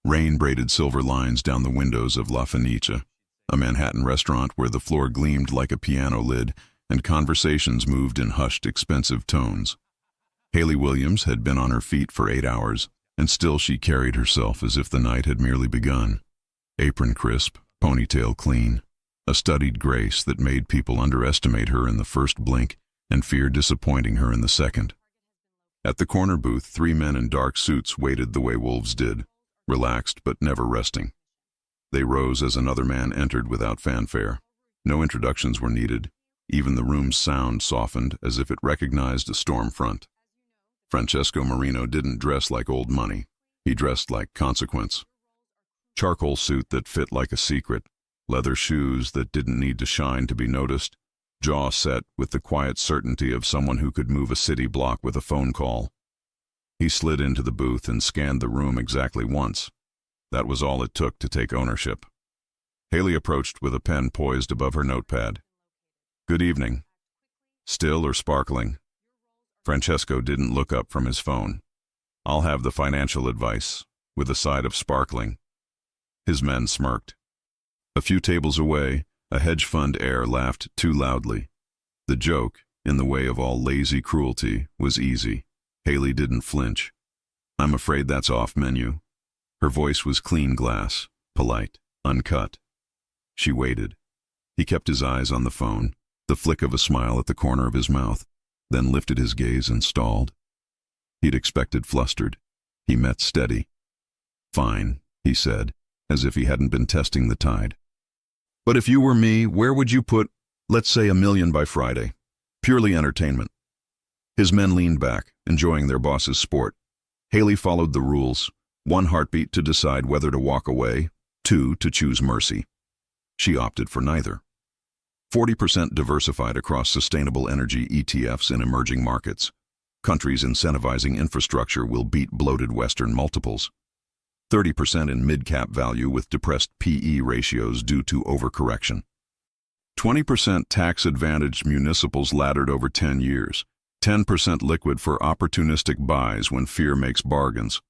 Rain braided silver lines down the windows of La Fenice, a Manhattan restaurant where the floor gleamed like a piano lid and conversations moved in hushed, expensive tones. Haley Williams had been on her feet for 8 hours, and still she carried herself as if the night had merely begun. Apron crisp, ponytail clean, a studied grace that made people underestimate her in the first blink and fear disappointing her in the second. At the corner booth, 3 men in dark suits waited the way wolves did, relaxed but never resting. They rose as another man entered without fanfare. No introductions were needed. Even the room's sound softened as if it recognized a storm front. Francesco Marino didn't dress like old money. He dressed like consequence. Charcoal suit that fit like a secret, leather shoes that didn't need to shine to be noticed, jaw set with the quiet certainty of someone who could move a city block with a phone call. He slid into the booth and scanned the room exactly once. That was all it took to take ownership. Haley approached with a pen poised above her notepad. "Good evening." Still or sparkling? Francesco didn't look up from his phone. "I'll have the financial advice," with a side of sparkling. His men smirked. A few tables away, a hedge fund heir laughed too loudly. The joke, in the way of all lazy cruelty, was easy. Haley didn't flinch. "I'm afraid that's off menu." Her voice was clean glass, polite, uncut. She waited. He kept his eyes on the phone, the flick of a smile at the corner of his mouth, then lifted his gaze and stalled. He'd expected flustered. He met steady. "Fine," he said, as if he hadn't been testing the tide. "But if you were me, where would you put, let's say, $1 million by Friday? Purely entertainment." His men leaned back, enjoying their boss's sport. Haley followed the rules: 1 heartbeat to decide whether to walk away, 2 to choose mercy. She opted for neither. 40% diversified across sustainable energy ETFs in emerging markets. Countries incentivizing infrastructure will beat bloated Western multiples. 30% in mid-cap value with depressed PE ratios due to overcorrection. 20% tax-advantaged municipals laddered over 10 years. 10% liquid for opportunistic buys when fear makes bargains.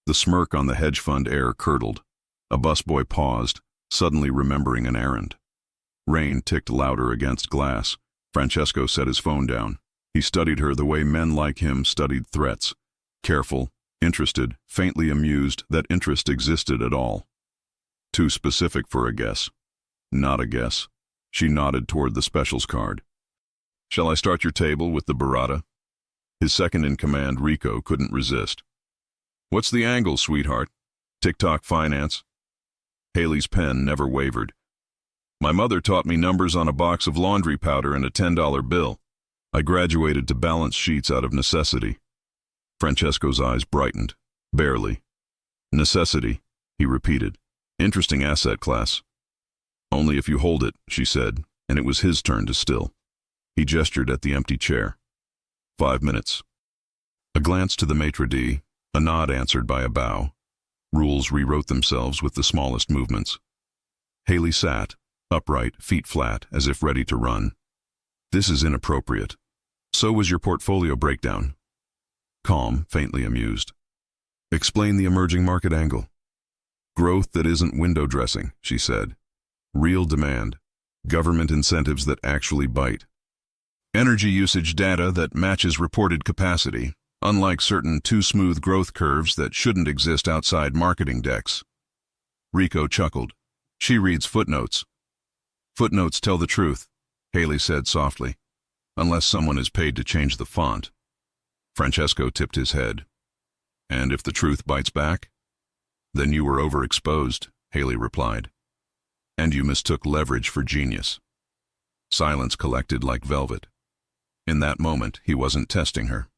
The smirk on the hedge fund heir curdled. A busboy paused, suddenly remembering an errand. Rain ticked louder against glass. Francesco set his phone down. He studied her the way men like him studied threats. Careful, interested, faintly amused that interest existed at all. Too specific for a guess. Not a guess. She nodded toward the specials card. "Shall I start your table with the burrata?" His second-in-command, Rico, couldn't resist. "What's the angle, sweetheart? TikTok finance?" Haley's pen never wavered. "My mother taught me numbers on a box of laundry powder and a $10 bill. I graduated to balance sheets out of necessity." Francesco's eyes brightened. Barely. "Necessity," he repeated. "Interesting asset class." "Only if you hold it," she said, and it was his turn to still. He gestured at the empty chair. 5 minutes. A glance to the maitre d', a nod answered by a bow. Rules rewrote themselves with the smallest movements. Haley sat, upright, feet flat, as if ready to run. "This is inappropriate." "So was your portfolio breakdown." Calm, faintly amused. "Explain the emerging market angle." "Growth that isn't window dressing," she said. "Real demand. Government incentives that actually bite. Energy usage data that matches reported capacity, unlike certain too-smooth growth curves that shouldn't exist outside marketing decks." Rico chuckled. "She reads footnotes." "Footnotes tell the truth," Haley said softly, "unless someone is paid to change the font." Francesco tipped his head. "And if the truth bites back?" "Then you were overexposed," Haley replied. "And you mistook leverage for genius." Silence collected like velvet. In that moment, he wasn't testing her.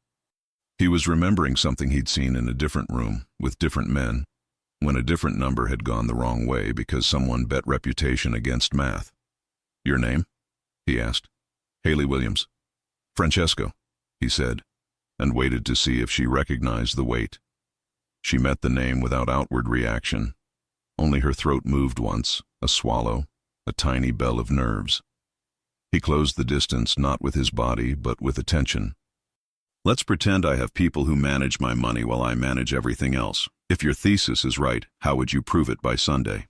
He was remembering something he'd seen in a different room, with different men, when a different number had gone the wrong way because someone bet reputation against math. "Your name?" he asked. "Haley Williams." "Francesco," he said, and waited to see if she recognized the weight. She met the name without outward reaction. Only her throat moved once, a swallow, a tiny bell of nerves. He closed the distance not with his body, but with attention. Let's pretend I have people who manage my money while I manage everything else. If your thesis is right, how would you prove it by Sunday?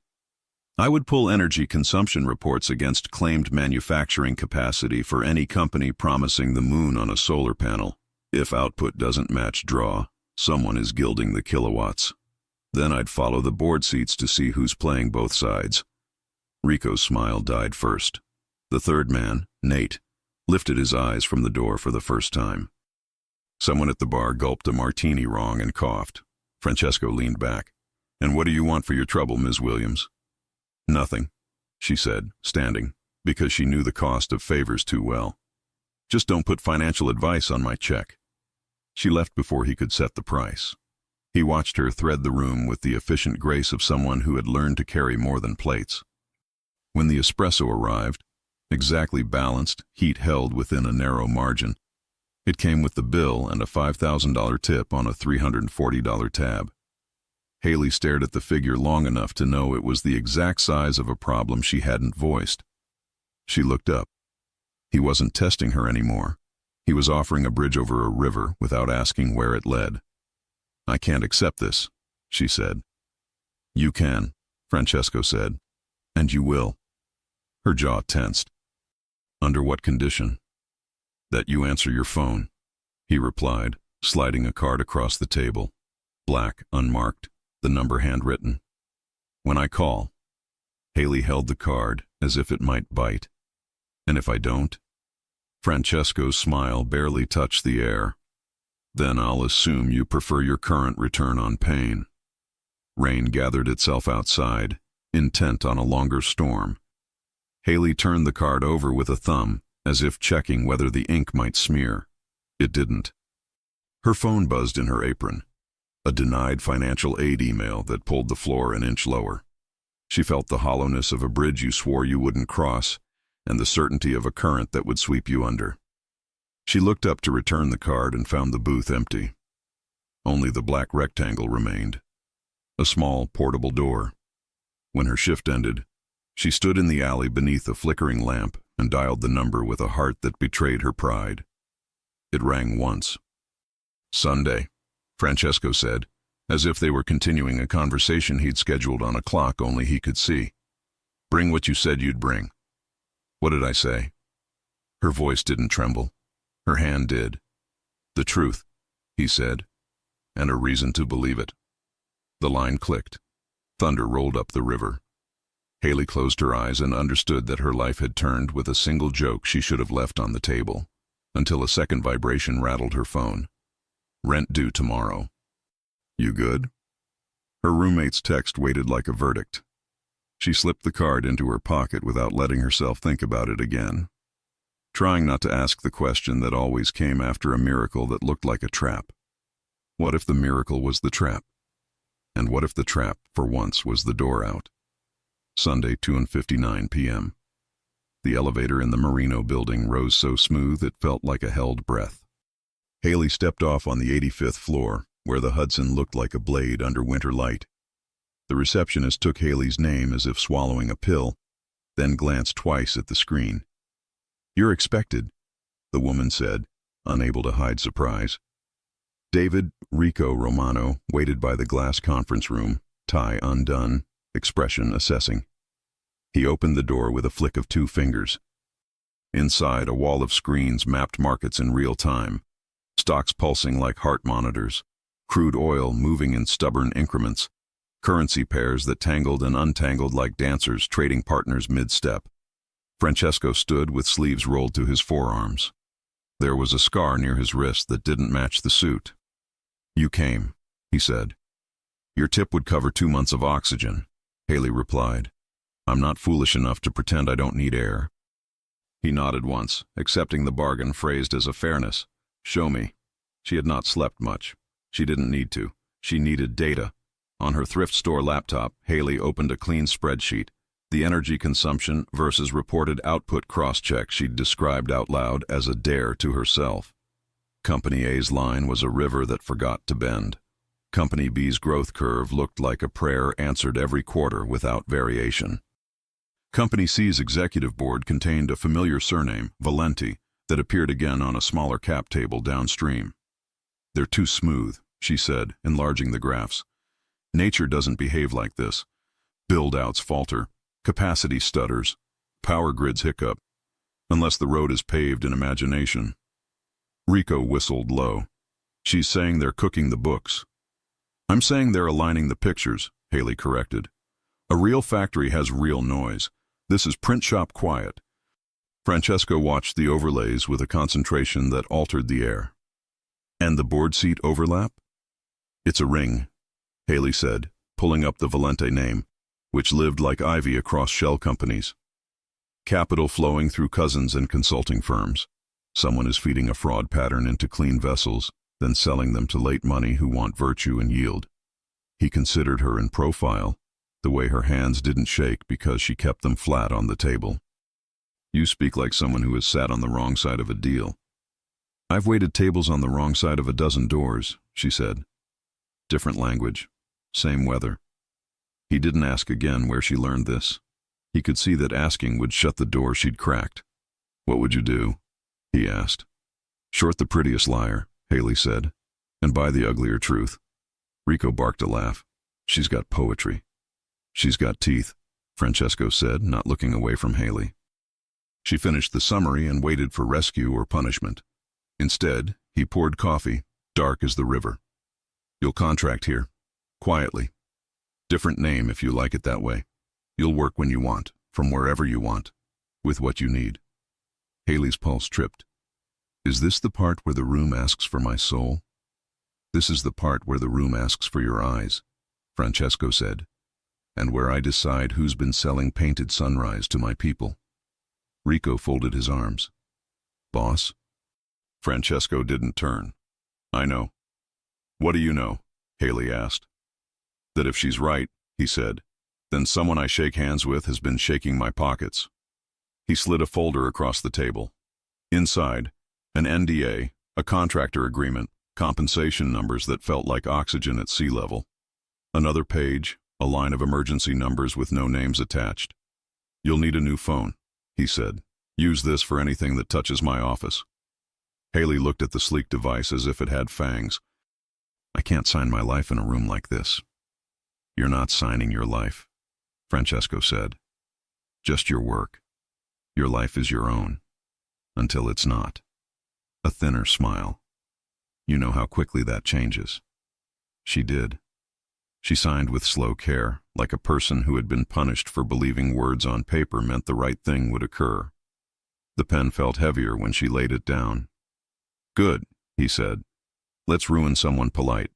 I would pull energy consumption reports against claimed manufacturing capacity for any company promising the moon on a solar panel. If output doesn't match draw, someone is gilding the kilowatts. Then I'd follow the board seats to see who's playing both sides. Rico's smile died first. The third man, Nate, lifted his eyes from the door for the first time. Someone at the bar gulped a martini wrong and coughed. Francesco leaned back. "And what do you want for your trouble, Ms. Williams?" "Nothing," she said, standing, because she knew the cost of favors too well. "Just don't put financial advice on my check." She left before he could set the price. He watched her thread the room with the efficient grace of someone who had learned to carry more than plates. When the espresso arrived, exactly balanced, heat held within a narrow margin, it came with the bill and a $5,000 tip on a $340 tab. Haley stared at the figure long enough to know it was the exact size of a problem she hadn't voiced. She looked up. He wasn't testing her anymore. He was offering a bridge over a river without asking where it led. "I can't accept this," she said. "You can," Francesco said, "and you will." Her jaw tensed. "Under what condition?" "That you answer your phone," he replied, sliding a card across the table. Black, unmarked, the number handwritten. "When I call." Haley held the card as if it might bite. "And if I don't?" Francesco's smile barely touched the air. "Then I'll assume you prefer your current return on pain." Rain gathered itself outside, intent on a longer storm. Haley turned the card over with a thumb, as if checking whether the ink might smear. It didn't. Her phone buzzed in her apron. A denied financial aid email that pulled the floor an inch lower. She felt the hollowness of a bridge you swore you wouldn't cross, and the certainty of a current that would sweep you under. She looked up to return the card and found the booth empty. Only the black rectangle remained. A small, portable door. When her shift ended, she stood in the alley beneath a flickering lamp and dialed the number with a heart that betrayed her pride. It rang once. "Sunday," Francesco said, as if they were continuing a conversation he'd scheduled on a clock only he could see. "Bring what you said you'd bring." "What did I say?" Her voice didn't tremble. Her hand did. "The truth," he said, "and a reason to believe it." The line clicked. Thunder rolled up the river. Haley closed her eyes and understood that her life had turned with a single joke she should have left on the table, until a second vibration rattled her phone. "Rent due tomorrow." "You good?" Her roommate's text waited like a verdict. She slipped the card into her pocket without letting herself think about it again, trying not to ask the question that always came after a miracle that looked like a trap. What if the miracle was the trap? And what if the trap, for once, was the door out? Sunday, 2:59 p.m. The elevator in the Marino building rose so smooth it felt like a held breath. Haley stepped off on the 85th floor, where the Hudson looked like a blade under winter light. The receptionist took Haley's name as if swallowing a pill, then glanced twice at the screen. "You're expected," the woman said, unable to hide surprise. David Rico Romano waited by the glass conference room, tie undone, expression assessing. He opened the door with a flick of 2 fingers. Inside, a wall of screens mapped markets in real time, stocks pulsing like heart monitors, crude oil moving in stubborn increments, currency pairs that tangled and untangled like dancers trading partners mid-step. Francesco stood with sleeves rolled to his forearms. There was a scar near his wrist that didn't match the suit. "You came," he said. "Your tip would cover 2 months of oxygen," Haley replied. "I'm not foolish enough to pretend I don't need air." He nodded once, accepting the bargain phrased as a fairness. "Show me." She had not slept much. She didn't need to. She needed data. On her thrift store laptop, Haley opened a clean spreadsheet, the energy consumption versus reported output cross-check she'd described out loud as a dare to herself. Company A's line was a river that forgot to bend. Company B's growth curve looked like a prayer answered every quarter without variation. Company C's executive board contained a familiar surname, Valenti, that appeared again on a smaller cap table downstream. They're too smooth, she said, enlarging the graphs. Nature doesn't behave like this. Build-outs falter, capacity stutters, power grids hiccup, unless the road is paved in imagination. Rico whistled low. She's saying they're cooking the books. I'm saying they're aligning the pictures, Haley corrected. A real factory has real noise. This is print shop quiet. Francesco watched the overlays with a concentration that altered the air. And the board seat overlap? It's a ring, Haley said, pulling up the Valente name, which lived like ivy across shell companies. Capital flowing through cousins and consulting firms. Someone is feeding a fraud pattern into clean vessels, then selling them to late money who want virtue and yield. He considered her in profile, the way her hands didn't shake because she kept them flat on the table. You speak like someone who has sat on the wrong side of a deal. I've waited tables on the wrong side of a dozen doors, she said. Different language, same weather. He didn't ask again where she learned this. He could see that asking would shut the door she'd cracked. What would you do? He asked. Short the prettiest liar, Haley said, and buy the uglier truth. Rico barked a laugh. She's got poetry. She's got teeth, Francesco said, not looking away from Haley. She finished the summary and waited for rescue or punishment. Instead, he poured coffee, dark as the river. You'll contract here, quietly. Different name if you like it that way. You'll work when you want, from wherever you want, with what you need. Haley's pulse tripped. Is this the part where the room asks for my soul? This is the part where the room asks for your eyes, Francesco said, and where I decide who's been selling painted sunrise to my people. Rico folded his arms. Boss? Francesco didn't turn. I know. What do you know? Haley asked. That if she's right, he said, then someone I shake hands with has been shaking my pockets. He slid a folder across the table. Inside, an NDA, a contractor agreement, compensation numbers that felt like oxygen at sea level. Another page, a line of emergency numbers with no names attached. You'll need a new phone, he said. Use this for anything that touches my office. Haley looked at the sleek device as if it had fangs. I can't sign my life in a room like this. You're not signing your life, Francesco said. Just your work. Your life is your own. Until it's not. A thinner smile. You know how quickly that changes. She did. She signed with slow care, like a person who had been punished for believing words on paper meant the right thing would occur. The pen felt heavier when she laid it down. Good, he said. Let's ruin someone polite.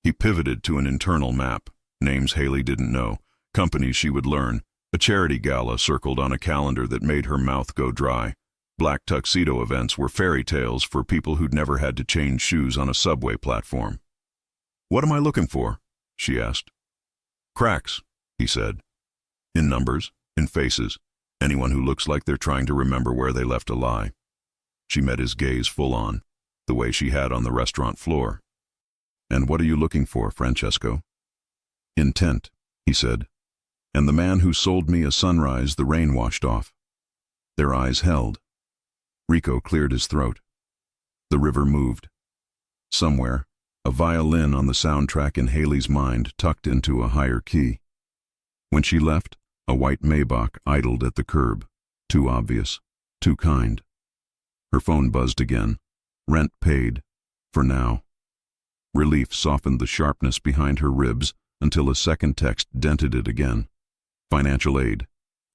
He pivoted to an internal map. Names Haley didn't know, companies she would learn, a charity gala circled on a calendar that made her mouth go dry. Black tuxedo events were fairy tales for people who'd never had to change shoes on a subway platform. What am I looking for? She asked. Cracks, he said. In numbers, in faces, anyone who looks like they're trying to remember where they left a lie. She met his gaze full on, the way she had on the restaurant floor. And what are you looking for, Francesco? Intent, he said. And the man who sold me a sunrise the rain washed off. Their eyes held. Rico cleared his throat. The river moved. Somewhere, a violin on the soundtrack in Haley's mind tucked into a higher key. When she left, a white Maybach idled at the curb. Too obvious, too kind. Her phone buzzed again. Rent paid. For now. Relief softened the sharpness behind her ribs until a second text dented it again. Financial aid.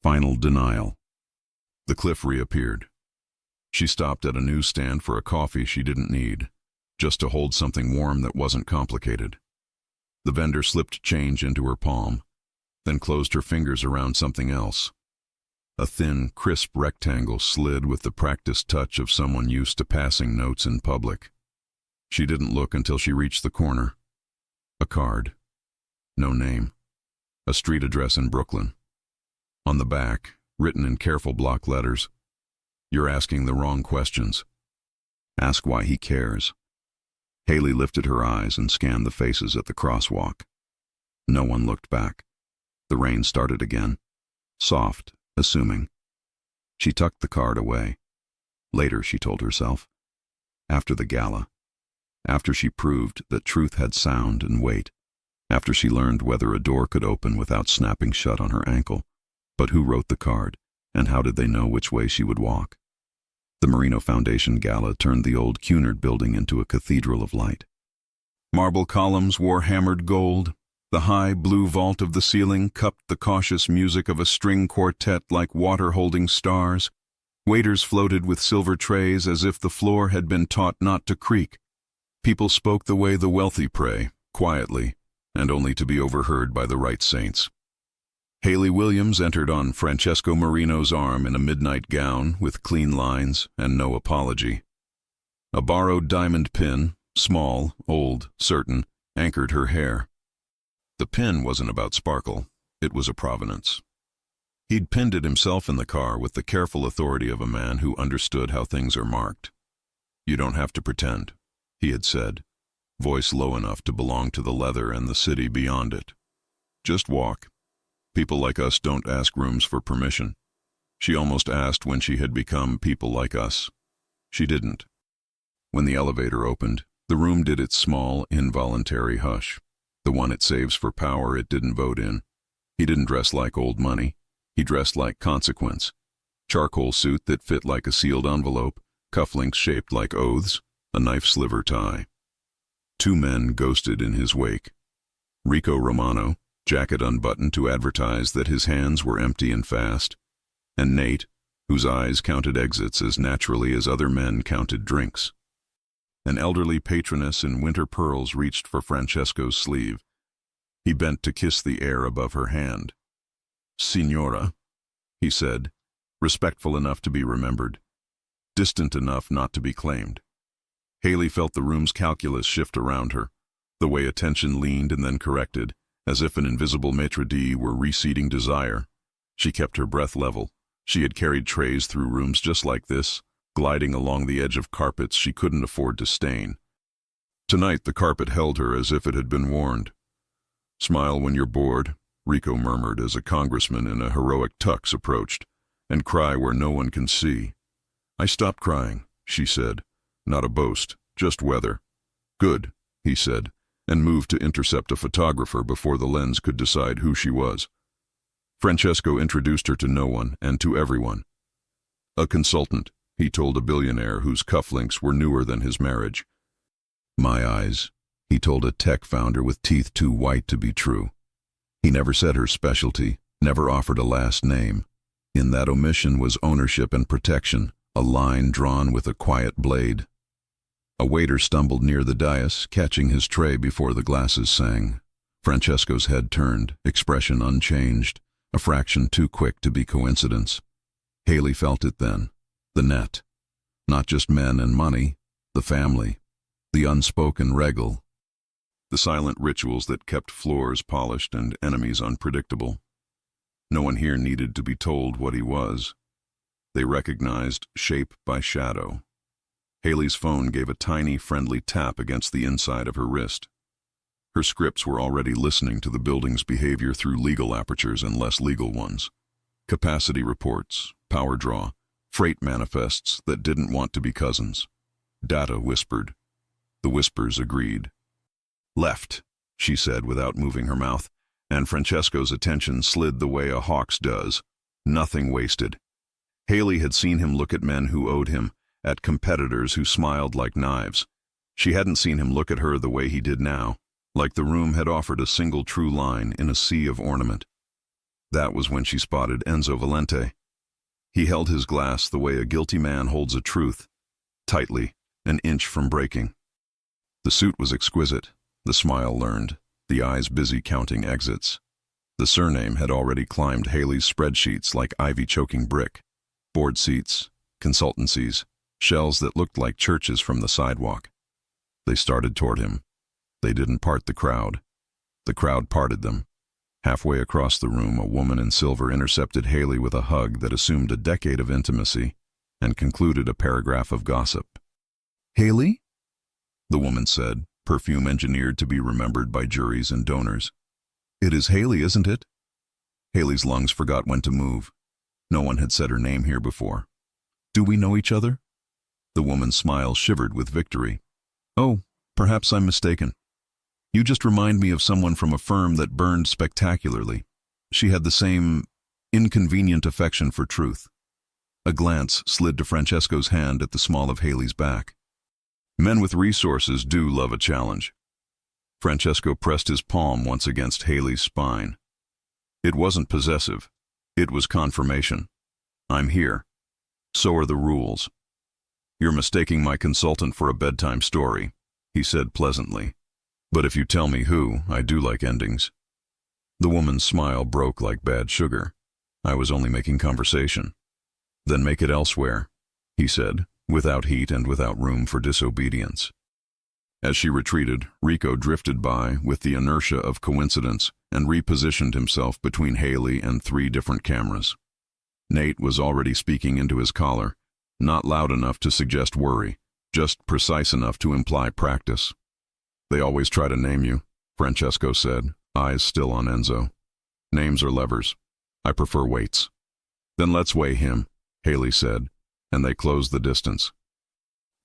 Final denial. The cliff reappeared. She stopped at a newsstand for a coffee she didn't need, just to hold something warm that wasn't complicated. The vendor slipped change into her palm, then closed her fingers around something else. A thin, crisp rectangle slid with the practiced touch of someone used to passing notes in public. She didn't look until she reached the corner. A card. No name. A street address in Brooklyn. On the back, written in careful block letters, "You're asking the wrong questions. Ask why he cares." Haley lifted her eyes and scanned the faces at the crosswalk. No one looked back. The rain started again. Soft, assuming. She tucked the card away. Later, she told herself. After the gala. After she proved that truth had sound and weight. After she learned whether a door could open without snapping shut on her ankle. But who wrote the card, and how did they know which way she would walk? The Marino Foundation Gala turned the old Cunard building into a cathedral of light. Marble columns wore hammered gold. The high blue vault of the ceiling cupped the cautious music of a string quartet like water holding stars. Waiters floated with silver trays as if the floor had been taught not to creak. People spoke the way the wealthy pray, quietly, and only to be overheard by the right saints. Haley Williams entered on Francesco Marino's arm in a midnight gown with clean lines and no apology. A borrowed diamond pin, small, old, certain, anchored her hair. The pin wasn't about sparkle, it was a provenance. He'd pinned it himself in the car with the careful authority of a man who understood how things are marked. "You don't have to pretend," he had said, voice low enough to belong to the leather and the city beyond it. "Just walk. People like us don't ask rooms for permission." She almost asked when she had become people like us. She didn't. When the elevator opened, the room did its small, involuntary hush. The one it saves for power it didn't vote in. He didn't dress like old money. He dressed like consequence. Charcoal suit that fit like a sealed envelope, cufflinks shaped like oaths, a knife sliver tie. 2 men ghosted in his wake. Rico Romano, jacket unbuttoned to advertise that his hands were empty and fast, and Nate, whose eyes counted exits as naturally as other men counted drinks. An elderly patroness in winter pearls reached for Francesco's sleeve. He bent to kiss the air above her hand. "Signora," he said, respectful enough to be remembered, distant enough not to be claimed. Haley felt the room's calculus shift around her, the way attention leaned and then corrected, as if an invisible maitre d' were reseating desire. She kept her breath level. She had carried trays through rooms just like this, gliding along the edge of carpets she couldn't afford to stain. Tonight the carpet held her as if it had been warned. "Smile when you're bored," Rico murmured as a congressman in a heroic tux approached, "and cry where no one can see." "I stopped crying," she said. "Not a boast, just weather." "Good," he said, and moved to intercept a photographer before the lens could decide who she was. Francesco introduced her to no one and to everyone. "A consultant," he told a billionaire whose cufflinks were newer than his marriage. "My eyes," he told a tech founder with teeth too white to be true. He never said her specialty, never offered a last name. In that omission was ownership and protection, a line drawn with a quiet blade. A waiter stumbled near the dais, catching his tray before the glasses sang. Francesco's head turned, expression unchanged, a fraction too quick to be coincidence. Haley felt it then. The net. Not just men and money, the family, the unspoken regal. The silent rituals that kept floors polished and enemies unpredictable. No one here needed to be told what he was. They recognized shape by shadow. Haley's phone gave a tiny, friendly tap against the inside of her wrist. Her scripts were already listening to the building's behavior through legal apertures and less legal ones. Capacity reports, power draw, freight manifests that didn't want to be cousins. Data whispered. The whispers agreed. "Left," she said without moving her mouth, and Francesco's attention slid the way a hawk's does. Nothing wasted. Haley had seen him look at men who owed him, at competitors who smiled like knives. She hadn't seen him look at her the way he did now, like the room had offered a single true line in a sea of ornament. That was when she spotted Enzo Valente. He held his glass the way a guilty man holds a truth, tightly, an inch from breaking. The suit was exquisite, the smile learned, the eyes busy counting exits. The surname had already climbed Haley's spreadsheets like ivy choking brick. Board seats, consultancies, shells that looked like churches from the sidewalk. They started toward him. They didn't part the crowd. The crowd parted them. Halfway across the room, a woman in silver intercepted Haley with a hug that assumed a decade of intimacy and concluded a paragraph of gossip. "Haley?" the woman said, perfume engineered to be remembered by juries and donors. "It is Haley, isn't it?" Haley's lungs forgot when to move. No one had said her name here before. "Do we know each other?" The woman's smile shivered with victory. "Oh, Perhaps I'm mistaken. You just remind me of someone from a firm that burned spectacularly. She had the same inconvenient affection for truth. A glance slid to Francesco's hand at the small of Haley's back. Men with resources do love a challenge. Francesco pressed his palm once against Haley's spine. It wasn't possessive. It was confirmation. I'm here. So are the rules. You're mistaking my consultant for a bedtime story, he said pleasantly. But if you tell me who, I do like endings. The woman's smile broke like bad sugar. I was only making conversation. Then make it elsewhere, he said, without heat and without room for disobedience. As she retreated, Rico drifted by with the inertia of coincidence and repositioned himself between Haley and 3 different cameras. Nate was already speaking into his collar, not loud enough to suggest worry, just precise enough to imply practice. They always try to name you, Francesco said, eyes still on Enzo. Names are levers. I prefer weights. Then let's weigh him, Haley said, and they closed the distance.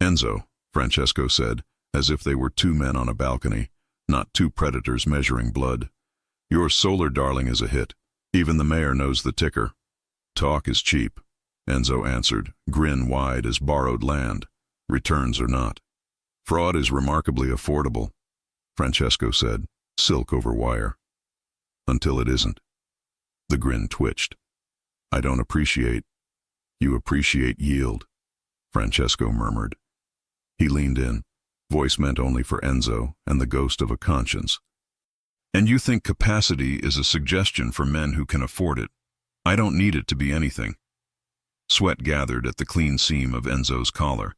Enzo, Francesco said, as if they were 2 men on a balcony, not 2 predators measuring blood. Your solar darling is a hit. Even the mayor knows the ticker. Talk is cheap, Enzo answered, grin wide as borrowed land. Returns are not. Fraud is remarkably affordable, Francesco said, silk over wire. Until it isn't. The grin twitched. I don't appreciate. You appreciate yield, Francesco murmured. He leaned in, voice meant only for Enzo and the ghost of a conscience. And you think capacity is a suggestion for men who can afford it. I don't need it to be anything. Sweat gathered at the clean seam of Enzo's collar.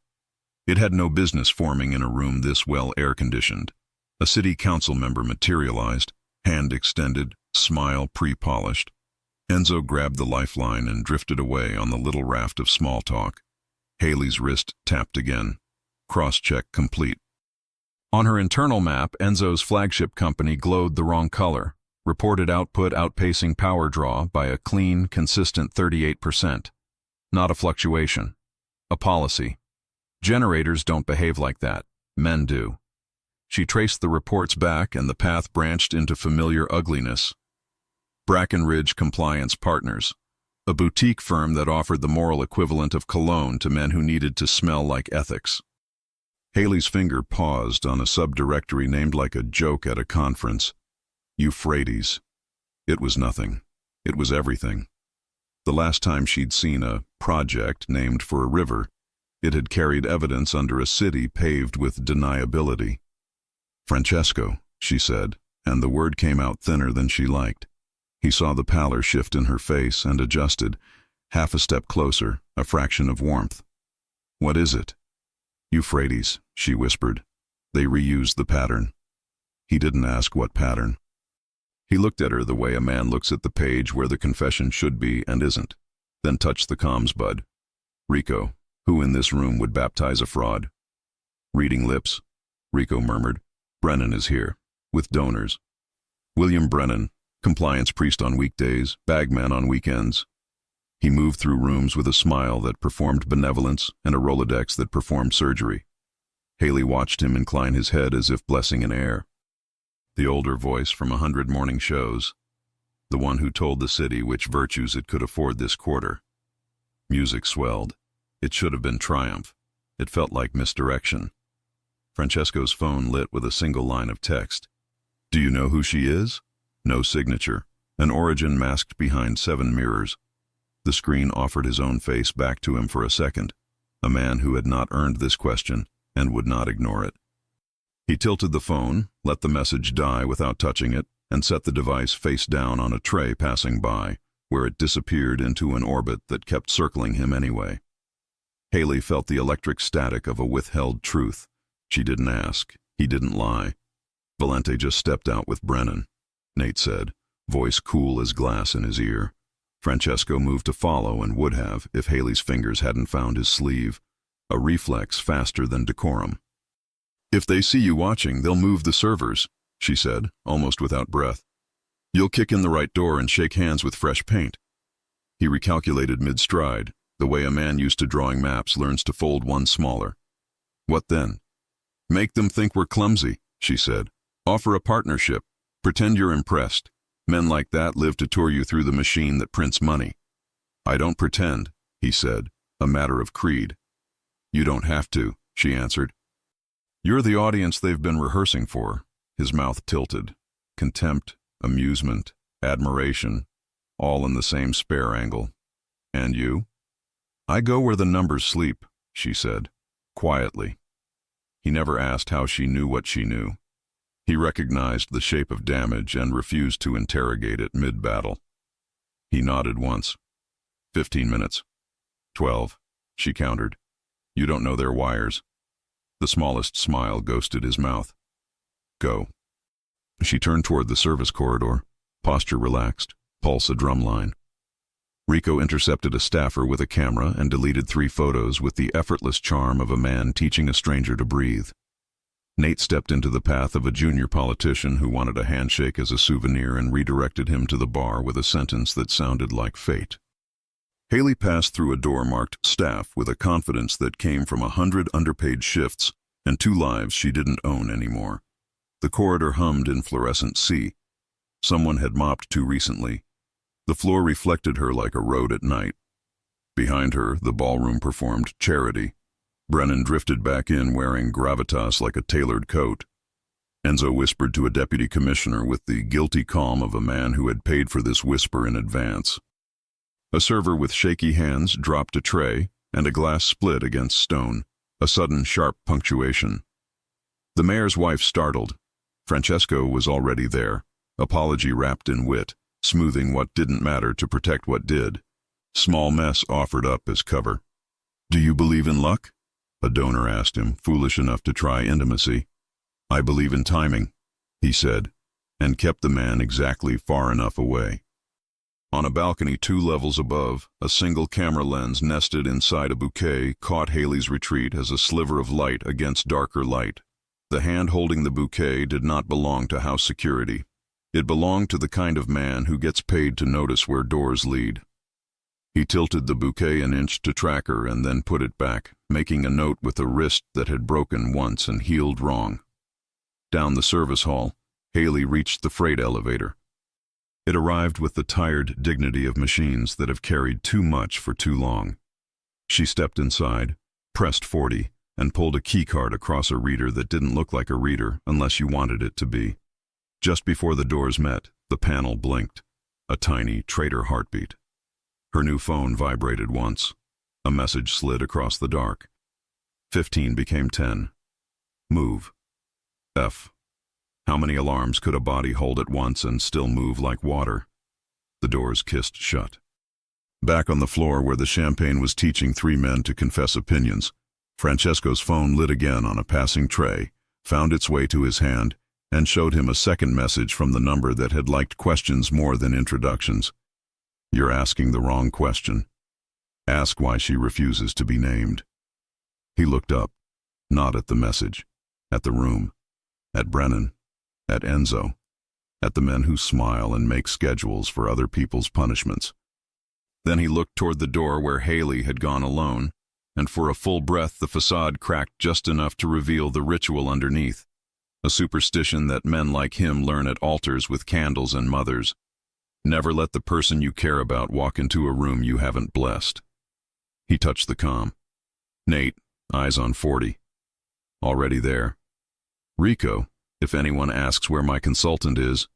It had no business forming in a room this well air-conditioned. A city council member materialized, hand extended, smile pre-polished. Enzo grabbed the lifeline and drifted away on the little raft of small talk. Haley's wrist tapped again. Cross-check complete. On her internal map, Enzo's flagship company glowed the wrong color. Reported output outpacing power draw by a clean, consistent 38%. Not a fluctuation. A policy. Generators don't behave like that. Men do. She traced the reports back and the path branched into familiar ugliness. Brackenridge Compliance Partners, a boutique firm that offered the moral equivalent of cologne to men who needed to smell like ethics. Haley's finger paused on a subdirectory named like a joke at a conference. Euphrates. It was nothing. It was everything. The last time she'd seen a project named for a river, it had carried evidence under a city paved with deniability. Francesco, she said, and the word came out thinner than she liked. He saw the pallor shift in her face and adjusted, half a step closer, a fraction of warmth. What is it? Euphrates, she whispered. They reused the pattern. He didn't ask what pattern. He looked at her the way a man looks at the page where the confession should be and isn't, then touched the comms bud. Rico, who in this room would baptize a fraud? Reading lips, Rico murmured. Brennan is here, with donors. William Brennan, compliance priest on weekdays, bagman on weekends. He moved through rooms with a smile that performed benevolence and a Rolodex that performed surgery. Haley watched him incline his head as if blessing an air. The older voice from 100 morning shows, the one who told the city which virtues it could afford this quarter. Music swelled. It should have been triumph. It felt like misdirection. Francesco's phone lit with a single line of text. Do you know who she is? No signature. An origin masked behind 7 mirrors. The screen offered his own face back to him for a second, a man who had not earned this question and would not ignore it. He tilted the phone, let the message die without touching it, and set the device face down on a tray passing by, where it disappeared into an orbit that kept circling him anyway. Haley felt the electric static of a withheld truth. She didn't ask. He didn't lie. Valente just stepped out with Brennan, Nate said, voice cool as glass in his ear. Francesco moved to follow and would have if Haley's fingers hadn't found his sleeve, a reflex faster than decorum. If they see you watching, they'll move the servers, she said, almost without breath. You'll kick in the right door and shake hands with fresh paint. He recalculated mid-stride, the way a man used to drawing maps learns to fold one smaller. What then? Make them think we're clumsy, she said. Offer a partnership. Pretend you're impressed. Men like that live to tour you through the machine that prints money. I don't pretend, he said, a matter of creed. You don't have to, she answered. You're the audience they've been rehearsing for. His mouth tilted. Contempt, amusement, admiration, all in the same spare angle. And you? I go where the numbers sleep, she said, quietly. He never asked how she knew what she knew. He recognized the shape of damage and refused to interrogate it mid-battle. He nodded once. 15 minutes. 12, she countered. You don't know their wires. The smallest smile ghosted his mouth. Go. She turned toward the service corridor, posture relaxed, pulse a drumline. Rico intercepted a staffer with a camera and deleted 3 photos with the effortless charm of a man teaching a stranger to breathe. Nate stepped into the path of a junior politician who wanted a handshake as a souvenir and redirected him to the bar with a sentence that sounded like fate. Haley passed through a door marked staff with a confidence that came from 100 underpaid shifts and 2 lives she didn't own anymore. The corridor hummed in fluorescent sea. Someone had mopped too recently. The floor reflected her like a road at night. Behind her, the ballroom performed Charity. Brennan drifted back in wearing gravitas like a tailored coat. Enzo whispered to a deputy commissioner with the guilty calm of a man who had paid for this whisper in advance. A server with shaky hands dropped a tray, and a glass split against stone, a sudden sharp punctuation. The mayor's wife startled. Francesco was already there, apology wrapped in wit, smoothing what didn't matter to protect what did. Small mess offered up as cover. Do you believe in luck? A donor asked him, foolish enough to try intimacy. I believe in timing, he said, and kept the man exactly far enough away. On a balcony 2 levels above, a single camera lens nested inside a bouquet caught Haley's retreat as a sliver of light against darker light. The hand holding the bouquet did not belong to house security. It belonged to the kind of man who gets paid to notice where doors lead. He tilted the bouquet an inch to track her and then put it back, making a note with a wrist that had broken once and healed wrong. Down the service hall, Haley reached the freight elevator. It arrived with the tired dignity of machines that have carried too much for too long. She stepped inside, pressed 40, and pulled a keycard across a reader that didn't look like a reader unless you wanted it to be. Just before the doors met, the panel blinked, a tiny traitor heartbeat. Her new phone vibrated once. A message slid across the dark. 15 became 10. Move. F. How many alarms could a body hold at once and still move like water? The doors kissed shut. Back on the floor where the champagne was teaching 3 men to confess opinions, Francesco's phone lit again on a passing tray, found its way to his hand, and showed him a second message from the number that had liked questions more than introductions. You're asking the wrong question. Ask why she refuses to be named. He looked up, not at the message, at the room, at Brennan, at Enzo, at the men who smile and make schedules for other people's punishments. Then he looked toward the door where Haley had gone alone, and for a full breath the facade cracked just enough to reveal the ritual underneath, a superstition that men like him learn at altars with candles and mothers. Never let the person you care about walk into a room you haven't blessed. He touched the comm. Nate, eyes on 40. Already there. Rico, if anyone asks where my consultant is.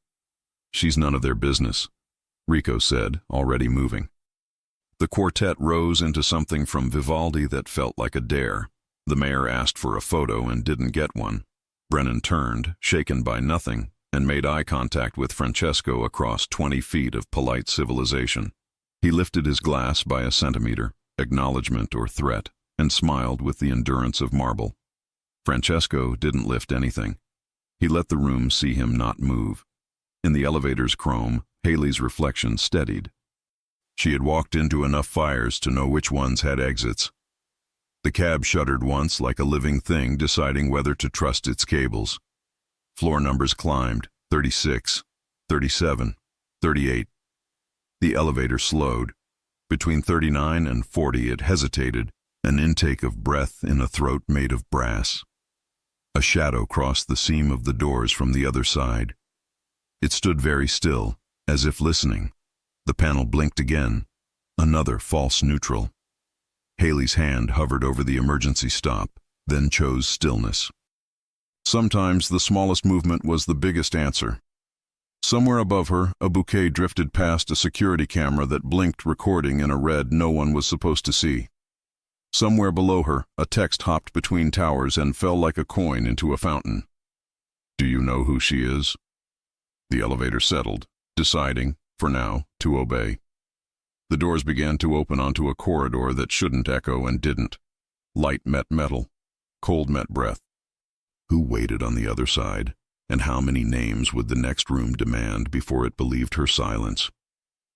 She's none of their business, Rico said, already moving. The quartet rose into something from Vivaldi that felt like a dare. The mayor asked for a photo and didn't get one. Brennan turned, shaken by nothing, and made eye contact with Francesco across 20 feet of polite civilization. He lifted his glass by a centimeter, acknowledgement or threat, and smiled with the endurance of marble. Francesco didn't lift anything. He let the room see him not move. In the elevator's chrome, Haley's reflection steadied. She had walked into enough fires to know which ones had exits. The cab shuddered once like a living thing deciding whether to trust its cables. Floor numbers climbed, 36, 37, 38. The elevator slowed. Between 39 and 40 it hesitated, an intake of breath in a throat made of brass. A shadow crossed the seam of the doors from the other side. It stood very still, as if listening. The panel blinked again. Another false neutral. Haley's hand hovered over the emergency stop, then chose stillness. Sometimes the smallest movement was the biggest answer. Somewhere above her, a bouquet drifted past a security camera that blinked, recording in a red no one was supposed to see. Somewhere below her, a text hopped between towers and fell like a coin into a fountain. "Do you know who she is?" The elevator settled, deciding, for now, to obey. The doors began to open onto a corridor that shouldn't echo and didn't. Light met metal. Cold met breath. Who waited on the other side, and how many names would the next room demand before it believed her silence?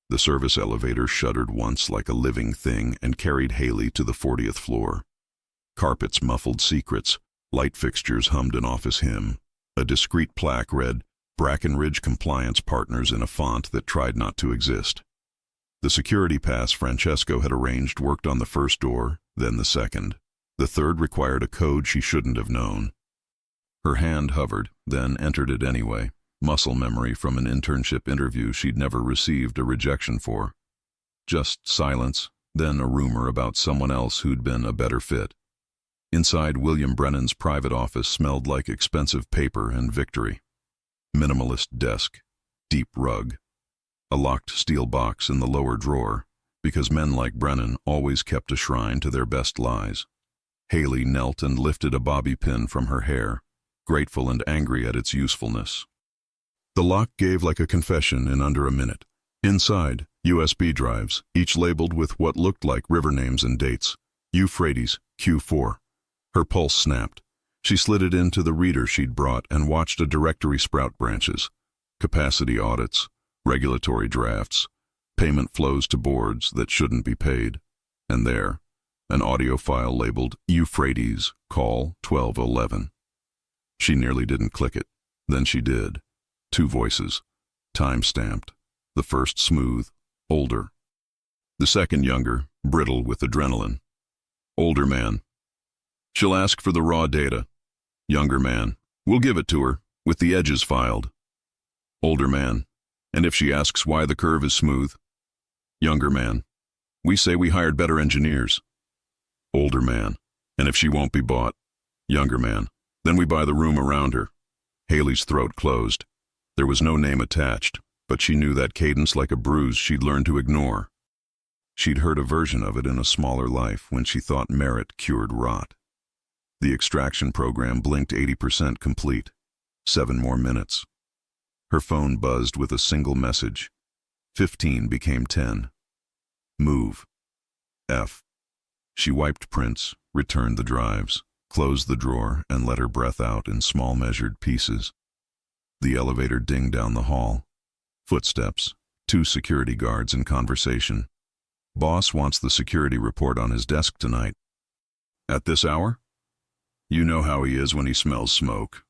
The service elevator shuddered once like a living thing and carried Haley to the 40th floor. Carpets muffled secrets, light fixtures hummed an office hymn. A discreet plaque read, "Brackenridge Compliance Partners," in a font that tried not to exist. The security pass Francesco had arranged worked on the first door, then the second. The third required a code she shouldn't have known. Her hand hovered, then entered it anyway. Muscle memory from an internship interview she'd never received a rejection for. Just silence, then a rumor about someone else who'd been a better fit. Inside, William Brennan's private office smelled like expensive paper and victory. Minimalist desk, deep rug. A locked steel box in the lower drawer, because men like Brennan always kept a shrine to their best lies. Haley knelt and lifted a bobby pin from her hair, grateful and angry at its usefulness. The lock gave like a confession in under a minute. Inside, USB drives, each labeled with what looked like river names and dates. Euphrates, Q4. Her pulse snapped. She slid it into the reader she'd brought and watched a directory sprout branches. Capacity audits, regulatory drafts, payment flows to boards that shouldn't be paid. And there, an audio file labeled Euphrates, call 1211. She nearly didn't click it. Then she did. 2 voices, time-stamped. The first smooth, older. The second younger, brittle with adrenaline. Older man. "She'll ask for the raw data." Younger man. "We'll give it to her, with the edges filed." Older man. "And if she asks why the curve is smooth?" Younger man. "We say we hired better engineers." Older man. "And if she won't be bought?" Younger man. "Then we buy the room around her." Haley's throat closed. There was no name attached, but she knew that cadence like a bruise she'd learned to ignore. She'd heard a version of it in a smaller life when she thought merit cured rot. The extraction program blinked 80% complete. 7 more minutes. Her phone buzzed with a single message. 15 became 10. Move. F. She wiped prints, returned the drives, closed the drawer, and let her breath out in small measured pieces. The elevator dinged down the hall. Footsteps. 2 security guards in conversation. "Boss wants the security report on his desk tonight." "At this hour?" "You know how he is when he smells smoke."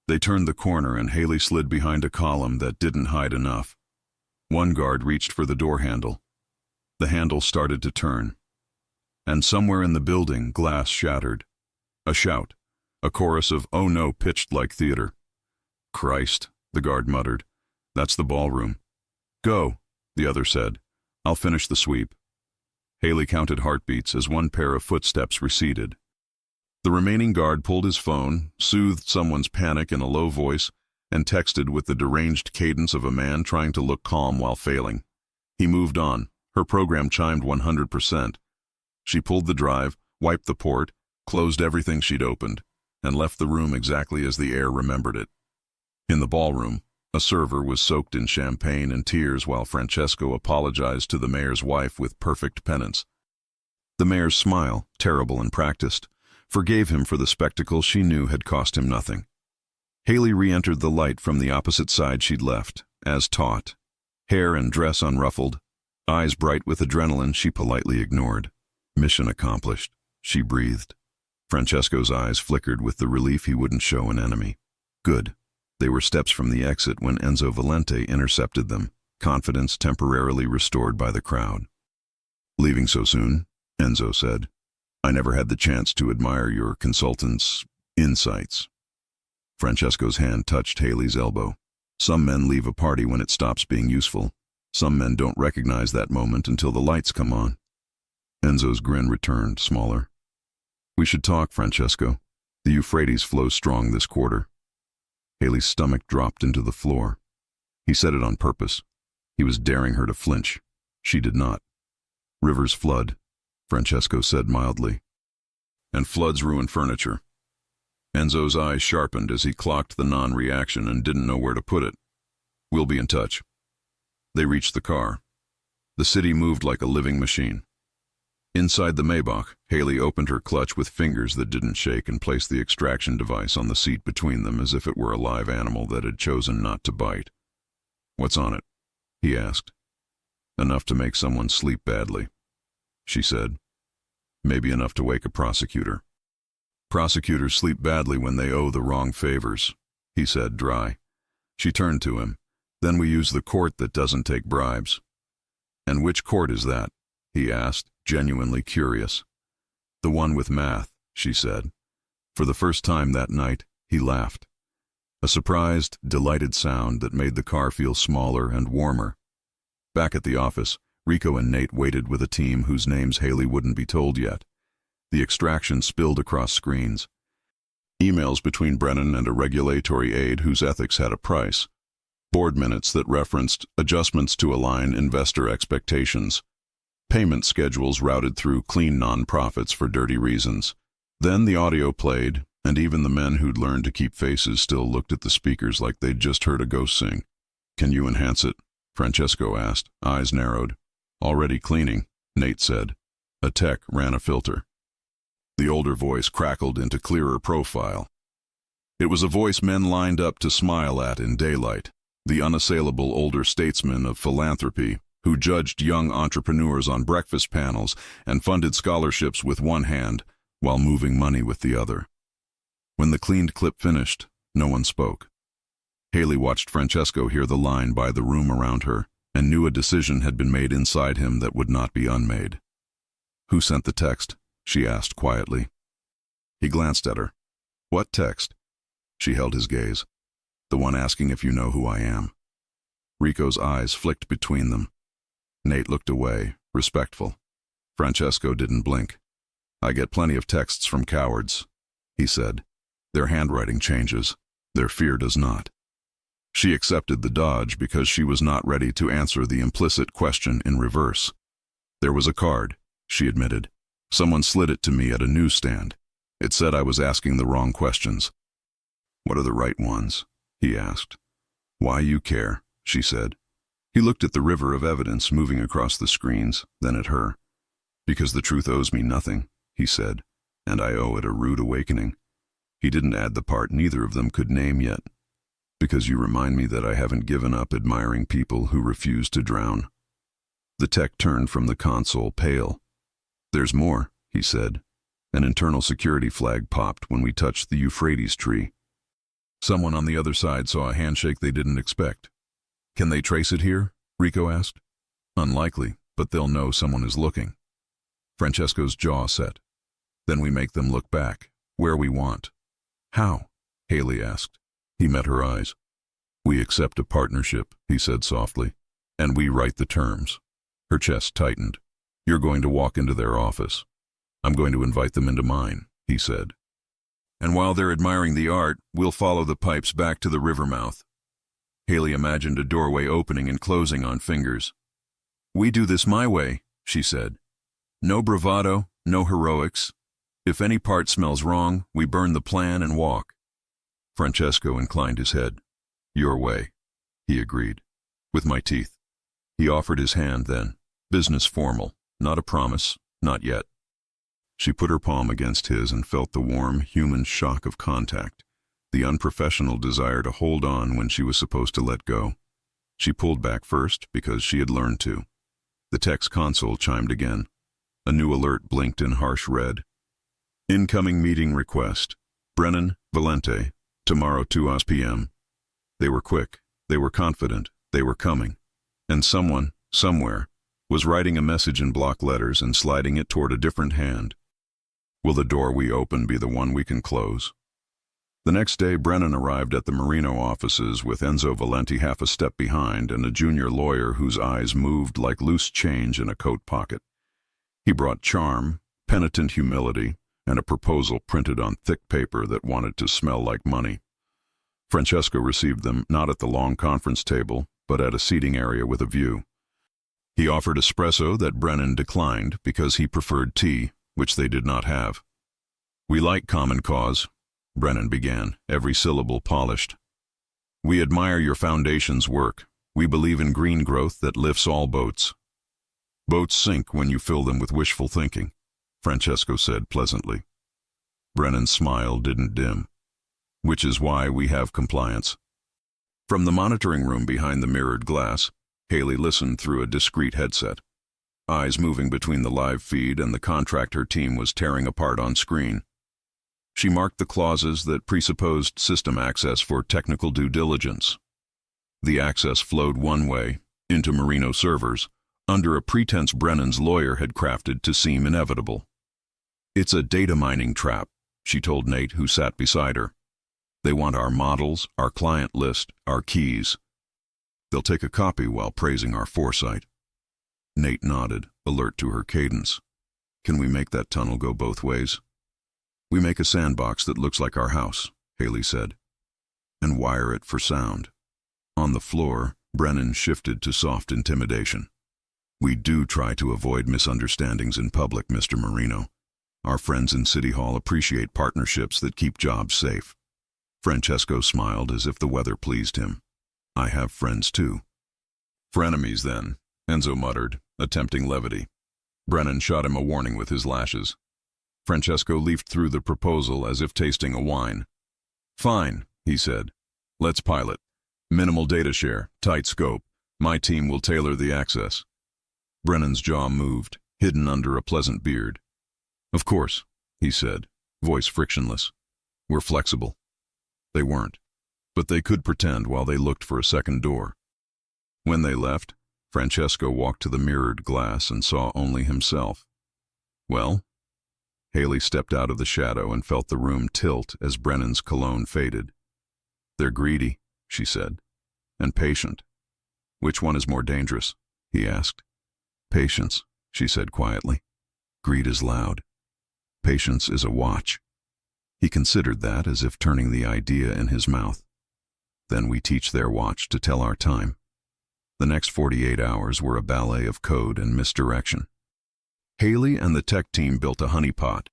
They turned the corner and Haley slid behind a column that didn't hide enough. One guard reached for the door handle. The handle started to turn. And somewhere in the building, glass shattered. A shout. A chorus of "oh no" pitched like theater. "Christ," the guard muttered. "That's the ballroom." "Go," the other said. "I'll finish the sweep." Haley counted heartbeats as one pair of footsteps receded. The remaining guard pulled his phone, soothed someone's panic in a low voice, and texted with the deranged cadence of a man trying to look calm while failing. He moved on. Her program chimed 100%. She pulled the drive, wiped the port, closed everything she'd opened, and left the room exactly as the air remembered it. In the ballroom, a server was soaked in champagne and tears while Francesco apologized to the mayor's wife with perfect penance. The mayor's smile, terrible and practiced, forgave him for the spectacle she knew had cost him nothing. Haley re-entered the light from the opposite side she'd left, as taught. Hair and dress unruffled, eyes bright with adrenaline she politely ignored. Mission accomplished, she breathed. Francesco's eyes flickered with the relief he wouldn't show an enemy. Good. They were steps from the exit when Enzo Valente intercepted them, confidence temporarily restored by the crowd. "Leaving so soon?" Enzo said. "I never had the chance to admire your consultant's insights." Francesco's hand touched Haley's elbow. Some men leave a party when it stops being useful. Some men don't recognize that moment until the lights come on. Enzo's grin returned, smaller. We should talk, Francesco. The Euphrates flows strong this quarter. Haley's stomach dropped into the floor. He said it on purpose. He was daring her to flinch. She did not. Rivers flood, Francesco said mildly. And floods ruin furniture. Enzo's eyes sharpened as he clocked the non-reaction and didn't know where to put it. We'll be in touch. They reached the car. The city moved like a living machine. Inside the Maybach, Haley opened her clutch with fingers that didn't shake and placed the extraction device on the seat between them as if it were a live animal that had chosen not to bite. What's on it? He asked. Enough to make someone sleep badly, she said. Maybe enough to wake a prosecutor. Prosecutors sleep badly when they owe the wrong favors, he said, dry. She turned to him. Then we use the court that doesn't take bribes. And which court is that? He asked, genuinely curious. The one with math, she said. For the first time that night, he laughed. A surprised, delighted sound that made the car feel smaller and warmer. Back at the office, Rico and Nate waited with a team whose names Haley wouldn't be told yet. The extraction spilled across screens. Emails between Brennan and a regulatory aide whose ethics had a price. Board minutes that referenced adjustments to align investor expectations. Payment schedules routed through clean non-profits for dirty reasons. Then the audio played, and even the men who'd learned to keep faces still looked at the speakers like they'd just heard a ghost sing. Can you enhance it? Francesco asked, eyes narrowed. Already cleaning, Nate said. A tech ran a filter. The older voice crackled into clearer profile. It was a voice men lined up to smile at in daylight, the unassailable older statesman of philanthropy who judged young entrepreneurs on breakfast panels and funded scholarships with one hand while moving money with the other. When the cleaned clip finished, no one spoke. Haley watched Francesco hear the line by the room around her and knew a decision had been made inside him that would not be unmade. Who sent the text? She asked quietly. He glanced at her. What text? She held his gaze. The one asking if you know who I am. Rico's eyes flicked between them. Nate looked away, respectful. Francesco didn't blink. I get plenty of texts from cowards, he said. Their handwriting changes. Their fear does not. She accepted the dodge because she was not ready to answer the implicit question in reverse. There was a card, she admitted. Someone slid it to me at a newsstand. It said I was asking the wrong questions. What are the right ones? He asked. Why you care, she said. He looked at the river of evidence moving across the screens, then at her. Because the truth owes me nothing, he said, and I owe it a rude awakening. He didn't add the part neither of them could name yet. Because you remind me that I haven't given up admiring people who refuse to drown. The tech turned from the console, pale. There's more, he said. An internal security flag popped when we touched the Euphrates tree. Someone on the other side saw a handshake they didn't expect. Can they trace it here? Rico asked. Unlikely, but they'll know someone is looking. Francesco's jaw set. Then we make them look back, where we want. How? Haley asked. He met her eyes. We accept a partnership, he said softly, and we write the terms. Her chest tightened. You're going to walk into their office. I'm going to invite them into mine, he said. And while they're admiring the art, we'll follow the pipes back to the river mouth. Haley imagined a doorway opening and closing on fingers. We do this my way, she said. No bravado, no heroics. If any part smells wrong, we burn the plan and walk. Francesco inclined his head. Your way, he agreed. With my teeth. He offered his hand then. Business formal, not a promise, not yet. She put her palm against his and felt the warm, human shock of contact, the unprofessional desire to hold on when she was supposed to let go. She pulled back first because she had learned to. The text console chimed again. A new alert blinked in harsh red. Incoming meeting request. Brennan, Valente, tomorrow 2 p.m. They were quick, they were confident, they were coming. And someone, somewhere, was writing a message in block letters and sliding it toward a different hand. Will the door we open be the one we can close? The next day, Brennan arrived at the Marino offices with Enzo Valenti half a step behind and a junior lawyer whose eyes moved like loose change in a coat pocket. He brought charm, penitent humility, and a proposal printed on thick paper that wanted to smell like money. Francesco received them not at the long conference table, but at a seating area with a view. He offered espresso that Brennan declined because he preferred tea, which they did not have. "We like Common Cause," Brennan began, every syllable polished. "We admire your foundation's work. We believe in green growth that lifts all boats." "Boats sink when you fill them with wishful thinking," Francesco said pleasantly. Brennan's smile didn't dim. "Which is why we have compliance." From the monitoring room behind the mirrored glass, Haley listened through a discreet headset, eyes moving between the live feed and the contract her team was tearing apart on screen. She marked the clauses that presupposed system access for technical due diligence. The access flowed one way, into Marino servers, under a pretense Brennan's lawyer had crafted to seem inevitable. "It's a data mining trap," she told Nate, who sat beside her. "They want our models, our client list, our keys. They'll take a copy while praising our foresight." Nate nodded, alert to her cadence. "Can we make that tunnel go both ways?" "We make a sandbox that looks like our house," Haley said, "and wire it for sound." On the floor, Brennan shifted to soft intimidation. "We do try to avoid misunderstandings in public, Mr. Marino. Our friends in City Hall appreciate partnerships that keep jobs safe." Francesco smiled as if the weather pleased him. "I have friends too." "For enemies, then," Enzo muttered, attempting levity. Brennan shot him a warning with his lashes. Francesco leafed through the proposal as if tasting a wine. "Fine," he said. "Let's pilot. Minimal data share, tight scope. My team will tailor the access." Brennan's jaw moved, hidden under a pleasant beard. "Of course," he said, voice frictionless. "We're flexible." They weren't, but they could pretend while they looked for a second door. When they left, Francesco walked to the mirrored glass and saw only himself. "Well?" Haley stepped out of the shadow and felt the room tilt as Brennan's cologne faded. "They're greedy," she said, "and patient." "Which one is more dangerous?" he asked. "Patience," she said quietly. "Greed is loud. Patience is a watch." He considered that as if turning the idea in his mouth. "Then we teach their watch to tell our time." The next 48 hours were a ballet of code and misdirection. Haley and the tech team built a honeypot,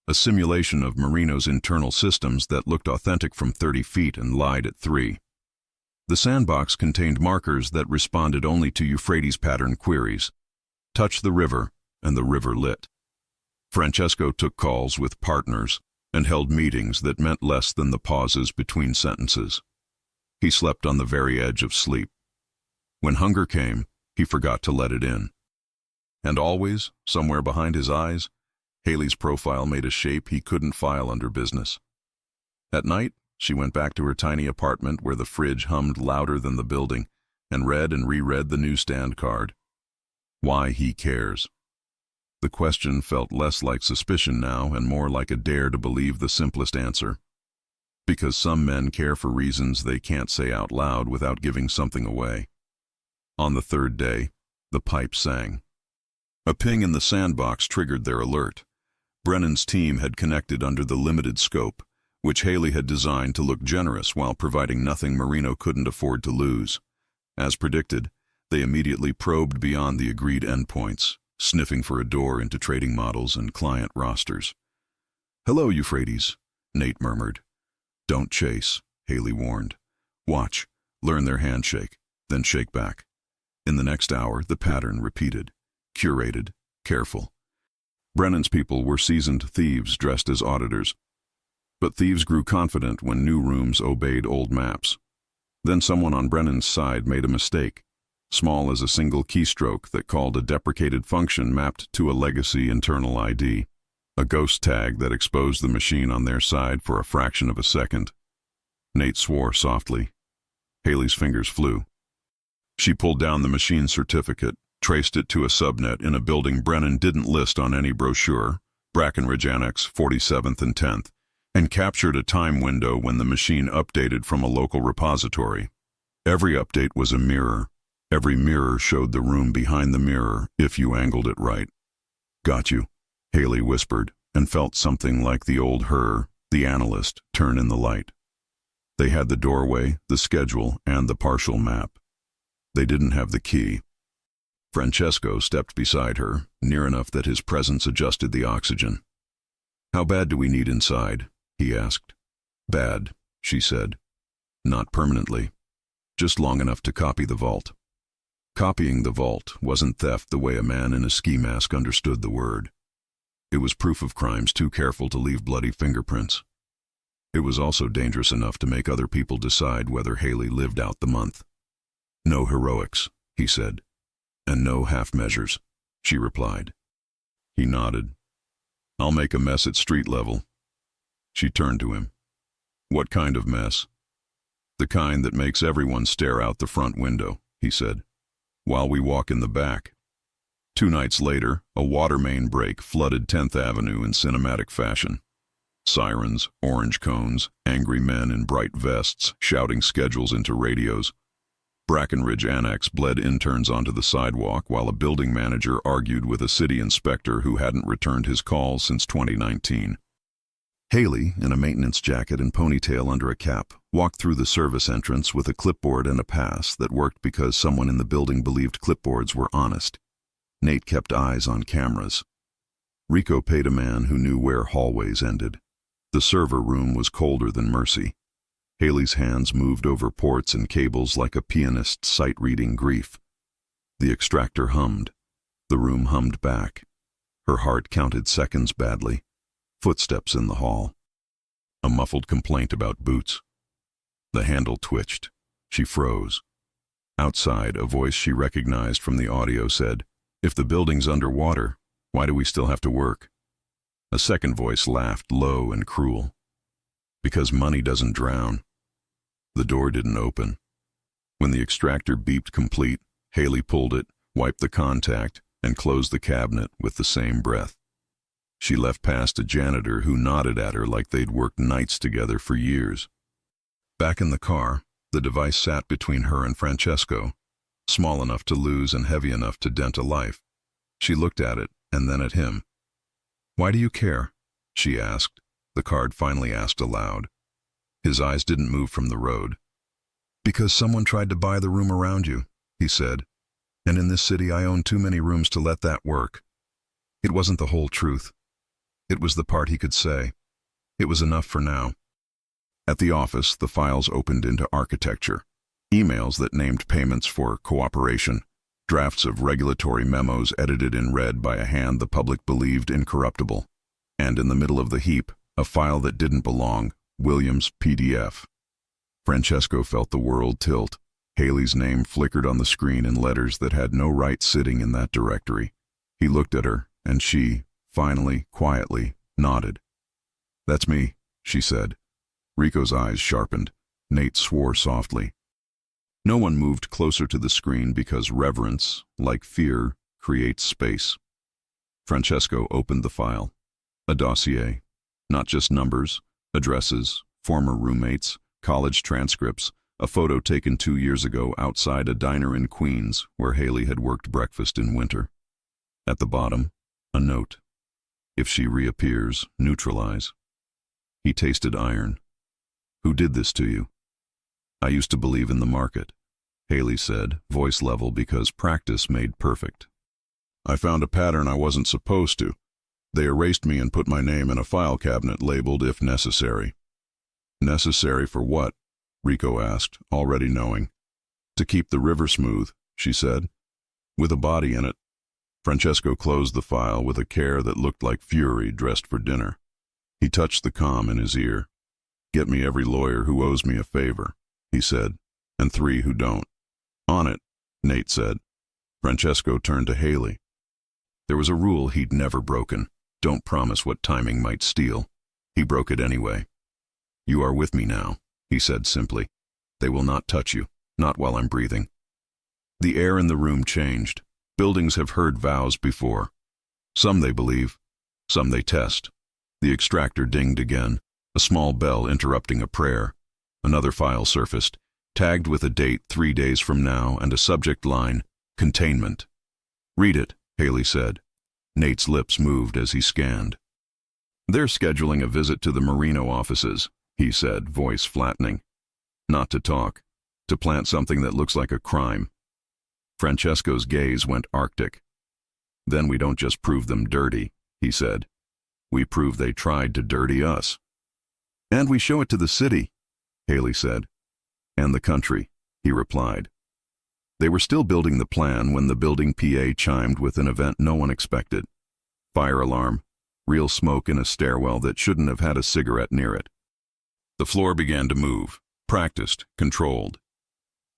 a simulation of Marino's internal systems that looked authentic from 30 feet and lied at 3. The sandbox contained markers that responded only to Euphrates pattern queries. Touch the river, and the river lit. Francesco took calls with partners and held meetings that meant less than the pauses between sentences. He slept on the very edge of sleep. When hunger came, he forgot to let it in. And always, somewhere behind his eyes, Haley's profile made a shape he couldn't file under business. At night, she went back to her tiny apartment where the fridge hummed louder than the building and read and reread the newsstand card. Why he cares. The question felt less like suspicion now and more like a dare to believe the simplest answer. Because some men care for reasons they can't say out loud without giving something away. On the third day, the pipe sang. A ping in the sandbox triggered their alert. Brennan's team had connected under the limited scope, which Haley had designed to look generous while providing nothing Marino couldn't afford to lose. As predicted, they immediately probed beyond the agreed endpoints, sniffing for a door into trading models and client rosters. "Hello, Euphrates," Nate murmured. "Don't chase," Haley warned. "Watch, learn their handshake, then shake back." In the next hour, the pattern repeated. Curated, careful. Brennan's people were seasoned thieves dressed as auditors. But thieves grew confident when new rooms obeyed old maps. Then someone on Brennan's side made a mistake, small as a single keystroke that called a deprecated function mapped to a legacy internal ID, a ghost tag that exposed the machine on their side for a fraction of a second. Nate swore softly. Haley's fingers flew. She pulled down the machine certificate, traced it to a subnet in a building Brennan didn't list on any brochure, Brackenridge Annex, 47th and 10th. and captured a time window when the machine updated from a local repository. Every update was a mirror. Every mirror showed the room behind the mirror if you angled it right. "Got you," Haley whispered, and felt something like the old her, the analyst, turn in the light. They had the doorway, the schedule, and the partial map. They didn't have the key. Francesco stepped beside her, near enough that his presence adjusted the oxygen. "How bad do we need inside?" he asked. "Bad," she said. "Not permanently. Just long enough to copy the vault." Copying the vault wasn't theft the way a man in a ski mask understood the word. It was proof of crimes too careful to leave bloody fingerprints. It was also dangerous enough to make other people decide whether Haley lived out the month. "No heroics," he said. "And no half measures," she replied. He nodded. "I'll make a mess at street level." She turned to him. "What kind of mess?" "The kind that makes everyone stare out the front window," he said, "while we walk in the back." 2 nights later, a water main break flooded 10th Avenue in cinematic fashion. Sirens, orange cones, angry men in bright vests shouting schedules into radios. Brackenridge Annex bled interns onto the sidewalk while a building manager argued with a city inspector who hadn't returned his calls since 2019. Haley, in a maintenance jacket and ponytail under a cap, walked through the service entrance with a clipboard and a pass that worked because someone in the building believed clipboards were honest. Nate kept eyes on cameras. Rico paid a man who knew where hallways ended. The server room was colder than mercy. Haley's hands moved over ports and cables like a pianist's sight-reading grief. The extractor hummed. The room hummed back. Her heart counted seconds badly. Footsteps in the hall. A muffled complaint about boots. The handle twitched. She froze. Outside, a voice she recognized from the audio said, "If the building's underwater, why do we still have to work?" A second voice laughed, low and cruel. "Because money doesn't drown." The door didn't open. When the extractor beeped complete, Haley pulled it, wiped the contact, and closed the cabinet with the same breath. She left past a janitor who nodded at her like they'd worked nights together for years. Back in the car, the device sat between her and Francesco, small enough to lose and heavy enough to dent a life. She looked at it, and then at him. "Why do you care?" she asked. The card finally asked aloud. His eyes didn't move from the road. "Because someone tried to buy the room around you," he said. "And in this city I own too many rooms to let that work." It wasn't the whole truth. It was the part he could say. It was enough for now. At the office, the files opened into architecture. Emails that named payments for cooperation. Drafts of regulatory memos edited in red by a hand the public believed incorruptible. And in the middle of the heap, a file that didn't belong, Williams' PDF. Francesco felt the world tilt. Haley's name flickered on the screen in letters that had no right sitting in that directory. He looked at her, and she, finally, quietly, nodded. "That's me," she said. Rico's eyes sharpened. Nate swore softly. No one moved closer to the screen because reverence, like fear, creates space. Francesco opened the file. A dossier. Not just numbers, addresses, former roommates, college transcripts, a photo taken 2 years ago outside a diner in Queens where Haley had worked breakfast in winter. At the bottom, a note. "If she reappears, neutralize." He tasted iron. "Who did this to you?" "I used to believe in the market," Haley said, voice level because practice made perfect. "I found a pattern I wasn't supposed to. They erased me and put my name in a file cabinet labeled if necessary." "Necessary for what?" Rico asked, already knowing. "To keep the river smooth," she said. "With a body in it." Francesco closed the file with a care that looked like fury dressed for dinner. He touched the comm in his ear. "Get me every lawyer who owes me a favor," he said, "and 3 who don't." "On it," Nate said. Francesco turned to Haley. There was a rule he'd never broken. Don't promise what timing might steal. He broke it anyway. "You are with me now," he said simply. "They will not touch you, not while I'm breathing." The air in the room changed. Buildings have heard vows before. Some they believe, some they test. The extractor dinged again. A a small bell interrupting a prayer. Another file surfaced, tagged with a date 3 days from now and a subject line, Containment. "Read it," Haley said. Nate's lips moved as he scanned. "They're scheduling a visit to the Marino offices," he said, voice flattening. "Not to talk, to plant something that looks like a crime." Francesco's gaze went arctic. "Then we don't just prove them dirty," he said. "We prove they tried to dirty us." "And we show it to the city," Haley said. "And the country," he replied. They were still building the plan when the building PA chimed with an event no one expected. Fire alarm, real smoke in a stairwell that shouldn't have had a cigarette near it. The floor began to move, practiced, controlled.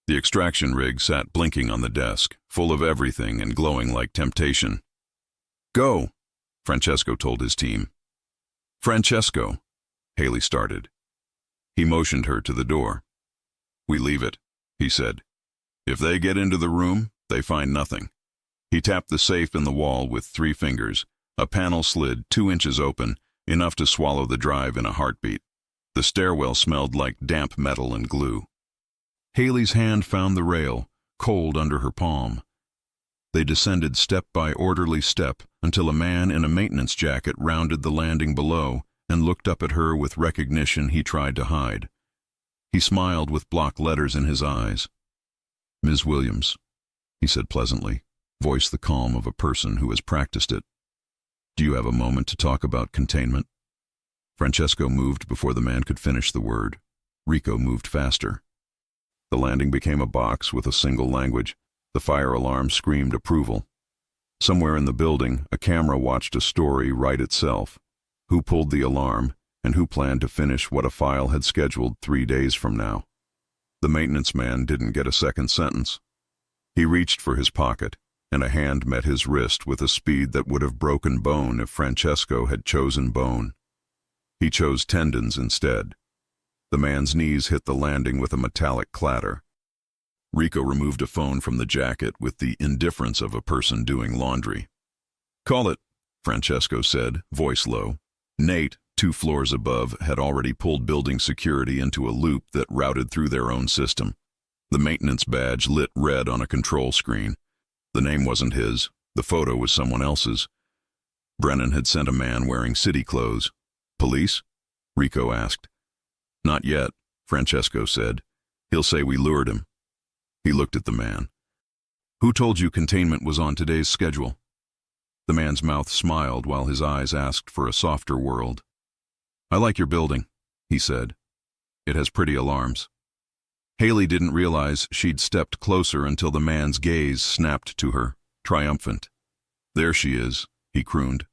The extraction rig sat blinking on the desk, full of everything and glowing like temptation. "Go," Francesco told his team. "Francesco," Haley started. He motioned her to the door. "We leave it," he said. "If they get into the room, they find nothing." He tapped the safe in the wall with 3 fingers. A panel slid 2 inches open, enough to swallow the drive in a heartbeat. The stairwell smelled like damp metal and glue. Haley's hand found the rail, cold under her palm. They descended step by orderly step until a man in a maintenance jacket rounded the landing below and looked up at her with recognition he tried to hide. He smiled with block letters in his eyes. "Ms. Williams," he said pleasantly, voice the calm of a person who has practiced it. "Do you have a moment to talk about containment?" Francesco moved before the man could finish the word. Rico moved faster. The landing became a box with a single language. The fire alarm screamed approval. Somewhere in the building, a camera watched a story write itself. Who pulled the alarm, and who planned to finish what a file had scheduled 3 days from now. The maintenance man didn't get a second sentence. He reached for his pocket, and a hand met his wrist with a speed that would have broken bone if Francesco had chosen bone. He chose tendons instead. The man's knees hit the landing with a metallic clatter. Rico removed a phone from the jacket with the indifference of a person doing laundry. "Call it," Francesco said, voice low. Nate, 2 floors above, had already pulled building security into a loop that routed through their own system. The maintenance badge lit red on a control screen. The name wasn't his. The photo was someone else's. Brennan had sent a man wearing city clothes. "Police?" Rico asked. "Not yet," Francesco said. "He'll say we lured him." He looked at the man. "Who told you containment was on today's schedule?" The man's mouth smiled while his eyes asked for a softer world. "I like your building," he said. "It has pretty alarms." Haley didn't realize she'd stepped closer until the man's gaze snapped to her, triumphant. "There she is," he crooned.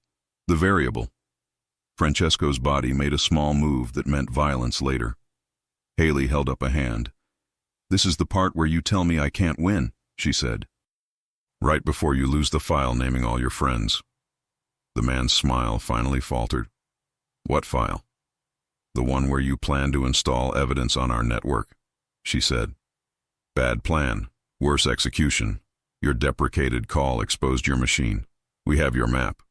"The variable." Francesco's body made a small move that meant violence later. Haley held up a hand. "This is the part where you tell me I can't win," she said. "Right before you lose the file naming all your friends." The man's smile finally faltered. "What file?" "The one where you plan to install evidence on our network," she said. "Bad plan. Worse execution. Your deprecated call exposed your machine. We have your map."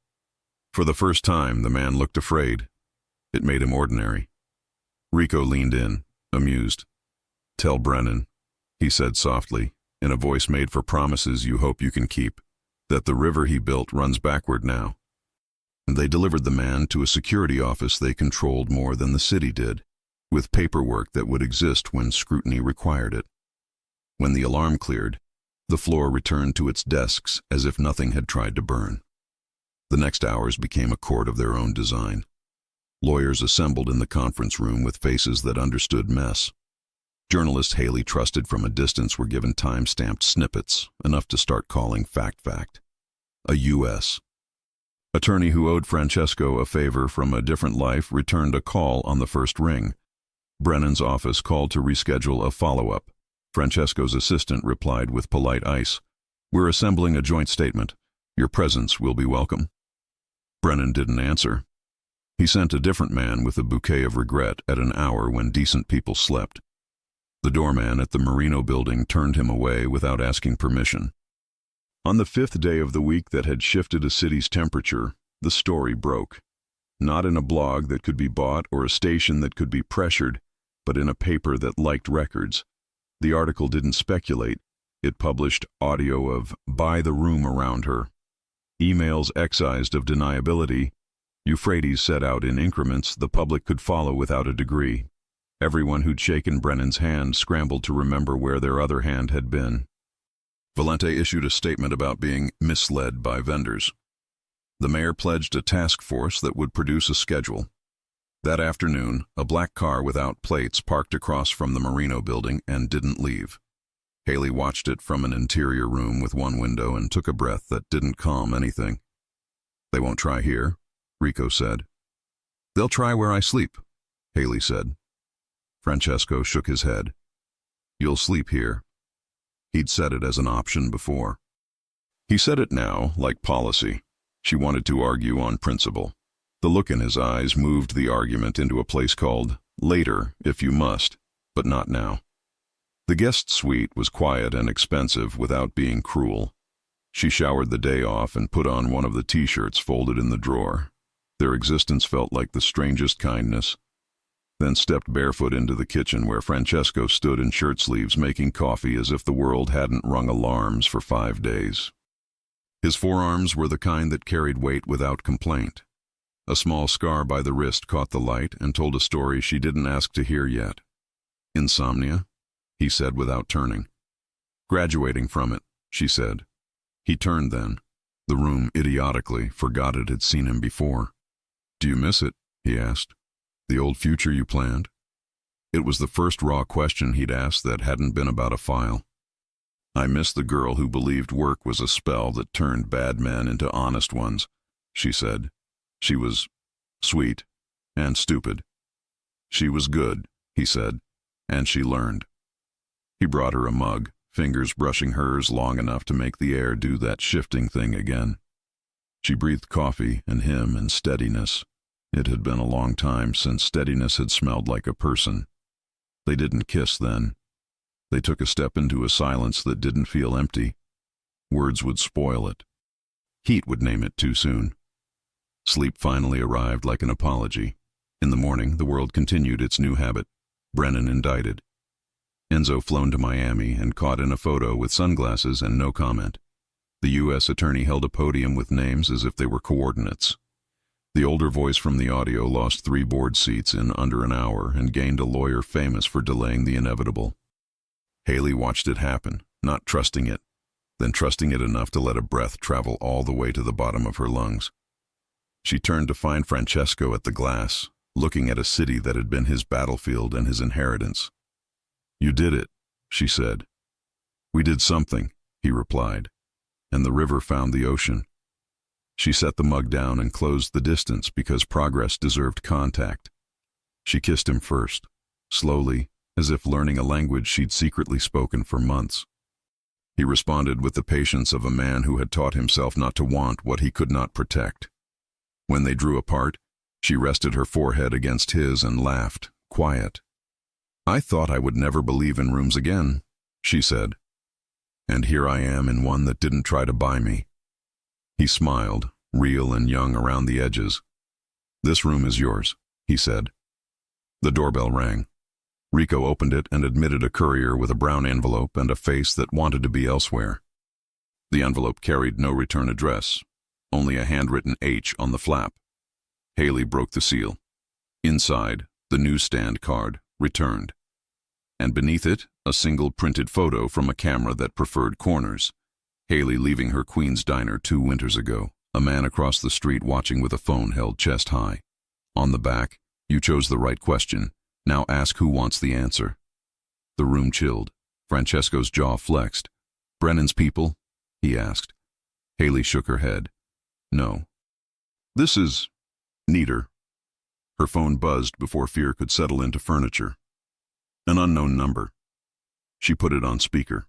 For the first time, the man looked afraid. It made him ordinary. Rico leaned in, amused. "Tell Brennan," he said softly, in a voice made for promises you hope you can keep, "that the river he built runs backward now." They delivered the man to a security office they controlled more than the city did, with paperwork that would exist when scrutiny required it. When the alarm cleared, the floor returned to its desks as if nothing had tried to burn. The next hours became a court of their own design. Lawyers assembled in the conference room with faces that understood mess. Journalists Haley trusted from a distance were given time-stamped snippets, enough to start calling fact. A U.S. attorney who owed Francesco a favor from a different life returned a call on the first ring. Brennan's office called to reschedule a follow-up. Francesco's assistant replied with polite ice. "We're assembling a joint statement. Your presence will be welcome." Brennan didn't answer. He sent a different man with a bouquet of regret at an hour when decent people slept. The doorman at the Marino building turned him away without asking permission. On the 5th day of the week that had shifted a city's temperature, the story broke. not in a blog that could be bought or a station that could be pressured, but in a paper that liked records. The article didn't speculate. It published audio of "Buy the room around her." Emails excised of deniability. Euphrates set out in increments the public could follow without a degree. Everyone who'd shaken Brennan's hand scrambled to remember where their other hand had been. Valente issued a statement about being misled by vendors. The mayor pledged a task force that would produce a schedule. That afternoon, a black car without plates parked across from the Marino building and didn't leave. Haley watched it from an interior room with one window and took a breath that didn't calm anything. "They won't try here," Rico said. "They'll try where I sleep," Haley said. Francesco shook his head. "You'll sleep here." He'd said it as an option before. He said it now, like policy. She wanted to argue on principle. The look in his eyes moved the argument into a place called later, if you must, but not now. The guest suite was quiet and expensive without being cruel. She showered the day off and put on one of the t-shirts folded in the drawer. Their existence felt like the strangest kindness. Then stepped barefoot into the kitchen where Francesco stood in shirt sleeves making coffee as if the world hadn't rung alarms for 5 days. His forearms were the kind that carried weight without complaint. A small scar by the wrist caught the light and told a story she didn't ask to hear yet. "Insomnia?" he said without turning. "Graduating from it," she said. He turned then. The room, idiotically, forgot it had seen him before. "Do you miss it?" he asked. "The old future you planned?" It was the first raw question he'd asked that hadn't been about a file. "I miss the girl who believed work was a spell that turned bad men into honest ones," she said. "She was sweet and stupid. She was good," he said, "and she learned." He brought her a mug, fingers brushing hers long enough to make the air do that shifting thing again. She breathed coffee and him and steadiness. It had been a long time since steadiness had smelled like a person. They didn't kiss then. They took a step into a silence that didn't feel empty. Words would spoil it. Heat would name it too soon. Sleep finally arrived like an apology. In the morning, the world continued its new habit. Brennan indicted. Enzo flown to Miami and caught in a photo with sunglasses and no comment. The U.S. attorney held a podium with names as if they were coordinates. The older voice from the audio lost 3 board seats in under an hour and gained a lawyer famous for delaying the inevitable. Haley watched it happen, not trusting it, then trusting it enough to let a breath travel all the way to the bottom of her lungs. She turned to find Francesco at the glass, looking at a city that had been his battlefield and his inheritance. "You did it," she said. "We did something," he replied, "and the river found the ocean." She set the mug down and closed the distance because progress deserved contact. She kissed him first, slowly, as if learning a language she'd secretly spoken for months. He responded with the patience of a man who had taught himself not to want what he could not protect. When they drew apart, she rested her forehead against his and laughed, quiet. "I thought I would never believe in rooms again," she said. "And here I am in one that didn't try to buy me." He smiled, real and young around the edges. "This room is yours," he said. The doorbell rang. Rico opened it and admitted a courier with a brown envelope and a face that wanted to be elsewhere. The envelope carried no return address, only a handwritten H on the flap. Haley broke the seal. Inside, the newsstand card, returned. And beneath it, a single printed photo from a camera that preferred corners. Haley leaving her Queen's Diner 2 winters ago, a man across the street watching with a phone held chest high. On the back, "You chose the right question. Now ask who wants the answer." The room chilled. Francesco's jaw flexed. "Brennan's people?" he asked. Haley shook her head. "No. This is neater." Her phone buzzed before fear could settle into furniture. An unknown number. She put it on speaker.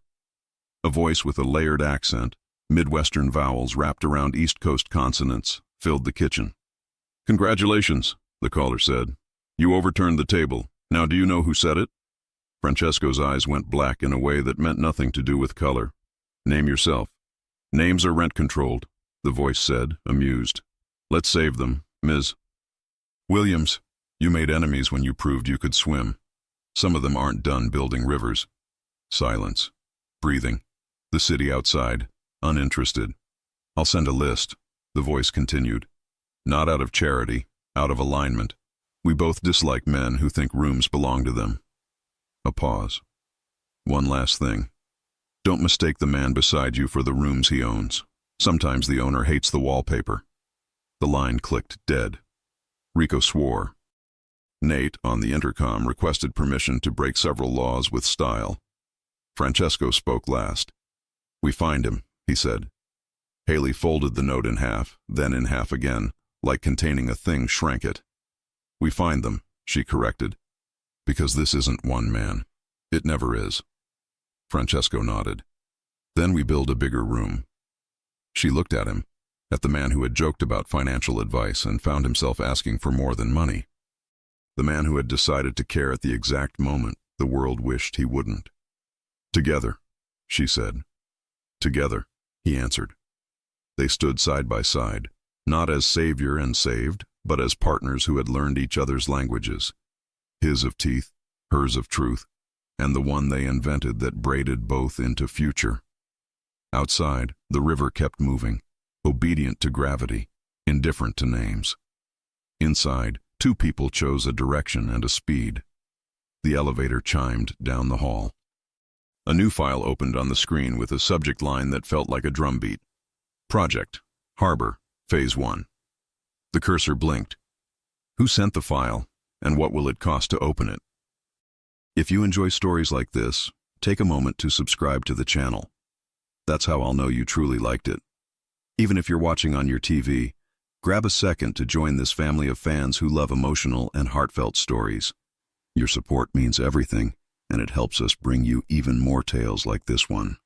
A voice with a layered accent, Midwestern vowels wrapped around East Coast consonants, filled the kitchen. "Congratulations," the caller said. "You overturned the table. Now do you know who said it?" Francesco's eyes went black in a way that meant nothing to do with color. "Name yourself." "Names are rent-controlled," the voice said, amused. "Let's save them, Ms." Williams, you made enemies when you proved you could swim. Some of them aren't done building rivers. Silence. Breathing. The city outside. Uninterested. I'll send a list, the voice continued. Not out of charity, out of alignment. We both dislike men who think rooms belong to them. A pause. One last thing. Don't mistake the man beside you for the rooms he owns. Sometimes the owner hates the wallpaper. The line clicked dead. Rico swore. Nate, on the intercom, requested permission to break several laws with style. Francesco spoke last. We find him, he said. Haley folded the note in half, then in half again, like containing a thing shrank it. We find them, she corrected. Because this isn't one man. It never is. Francesco nodded. Then we build a bigger room. She looked at him, at the man who had joked about financial advice and found himself asking for more than money. The man who had decided to care at the exact moment the world wished he wouldn't. Together, she said. Together, he answered. They stood side by side, not as savior and saved, but as partners who had learned each other's languages. His of teeth, hers of truth, and the one they invented that braided both into future. Outside, the river kept moving, obedient to gravity, indifferent to names. Inside, two people chose a direction and a speed. The elevator chimed down the hall. A new file opened on the screen with a subject line that felt like a drumbeat. Project, Harbor, Phase 1. The cursor blinked. Who sent the file, and what will it cost to open it? If you enjoy stories like this, take a moment to subscribe to the channel. That's how I'll know you truly liked it. Even if you're watching on your TV, grab a second to join this family of fans who love emotional and heartfelt stories. Your support means everything, and it helps us bring you even more tales like this one.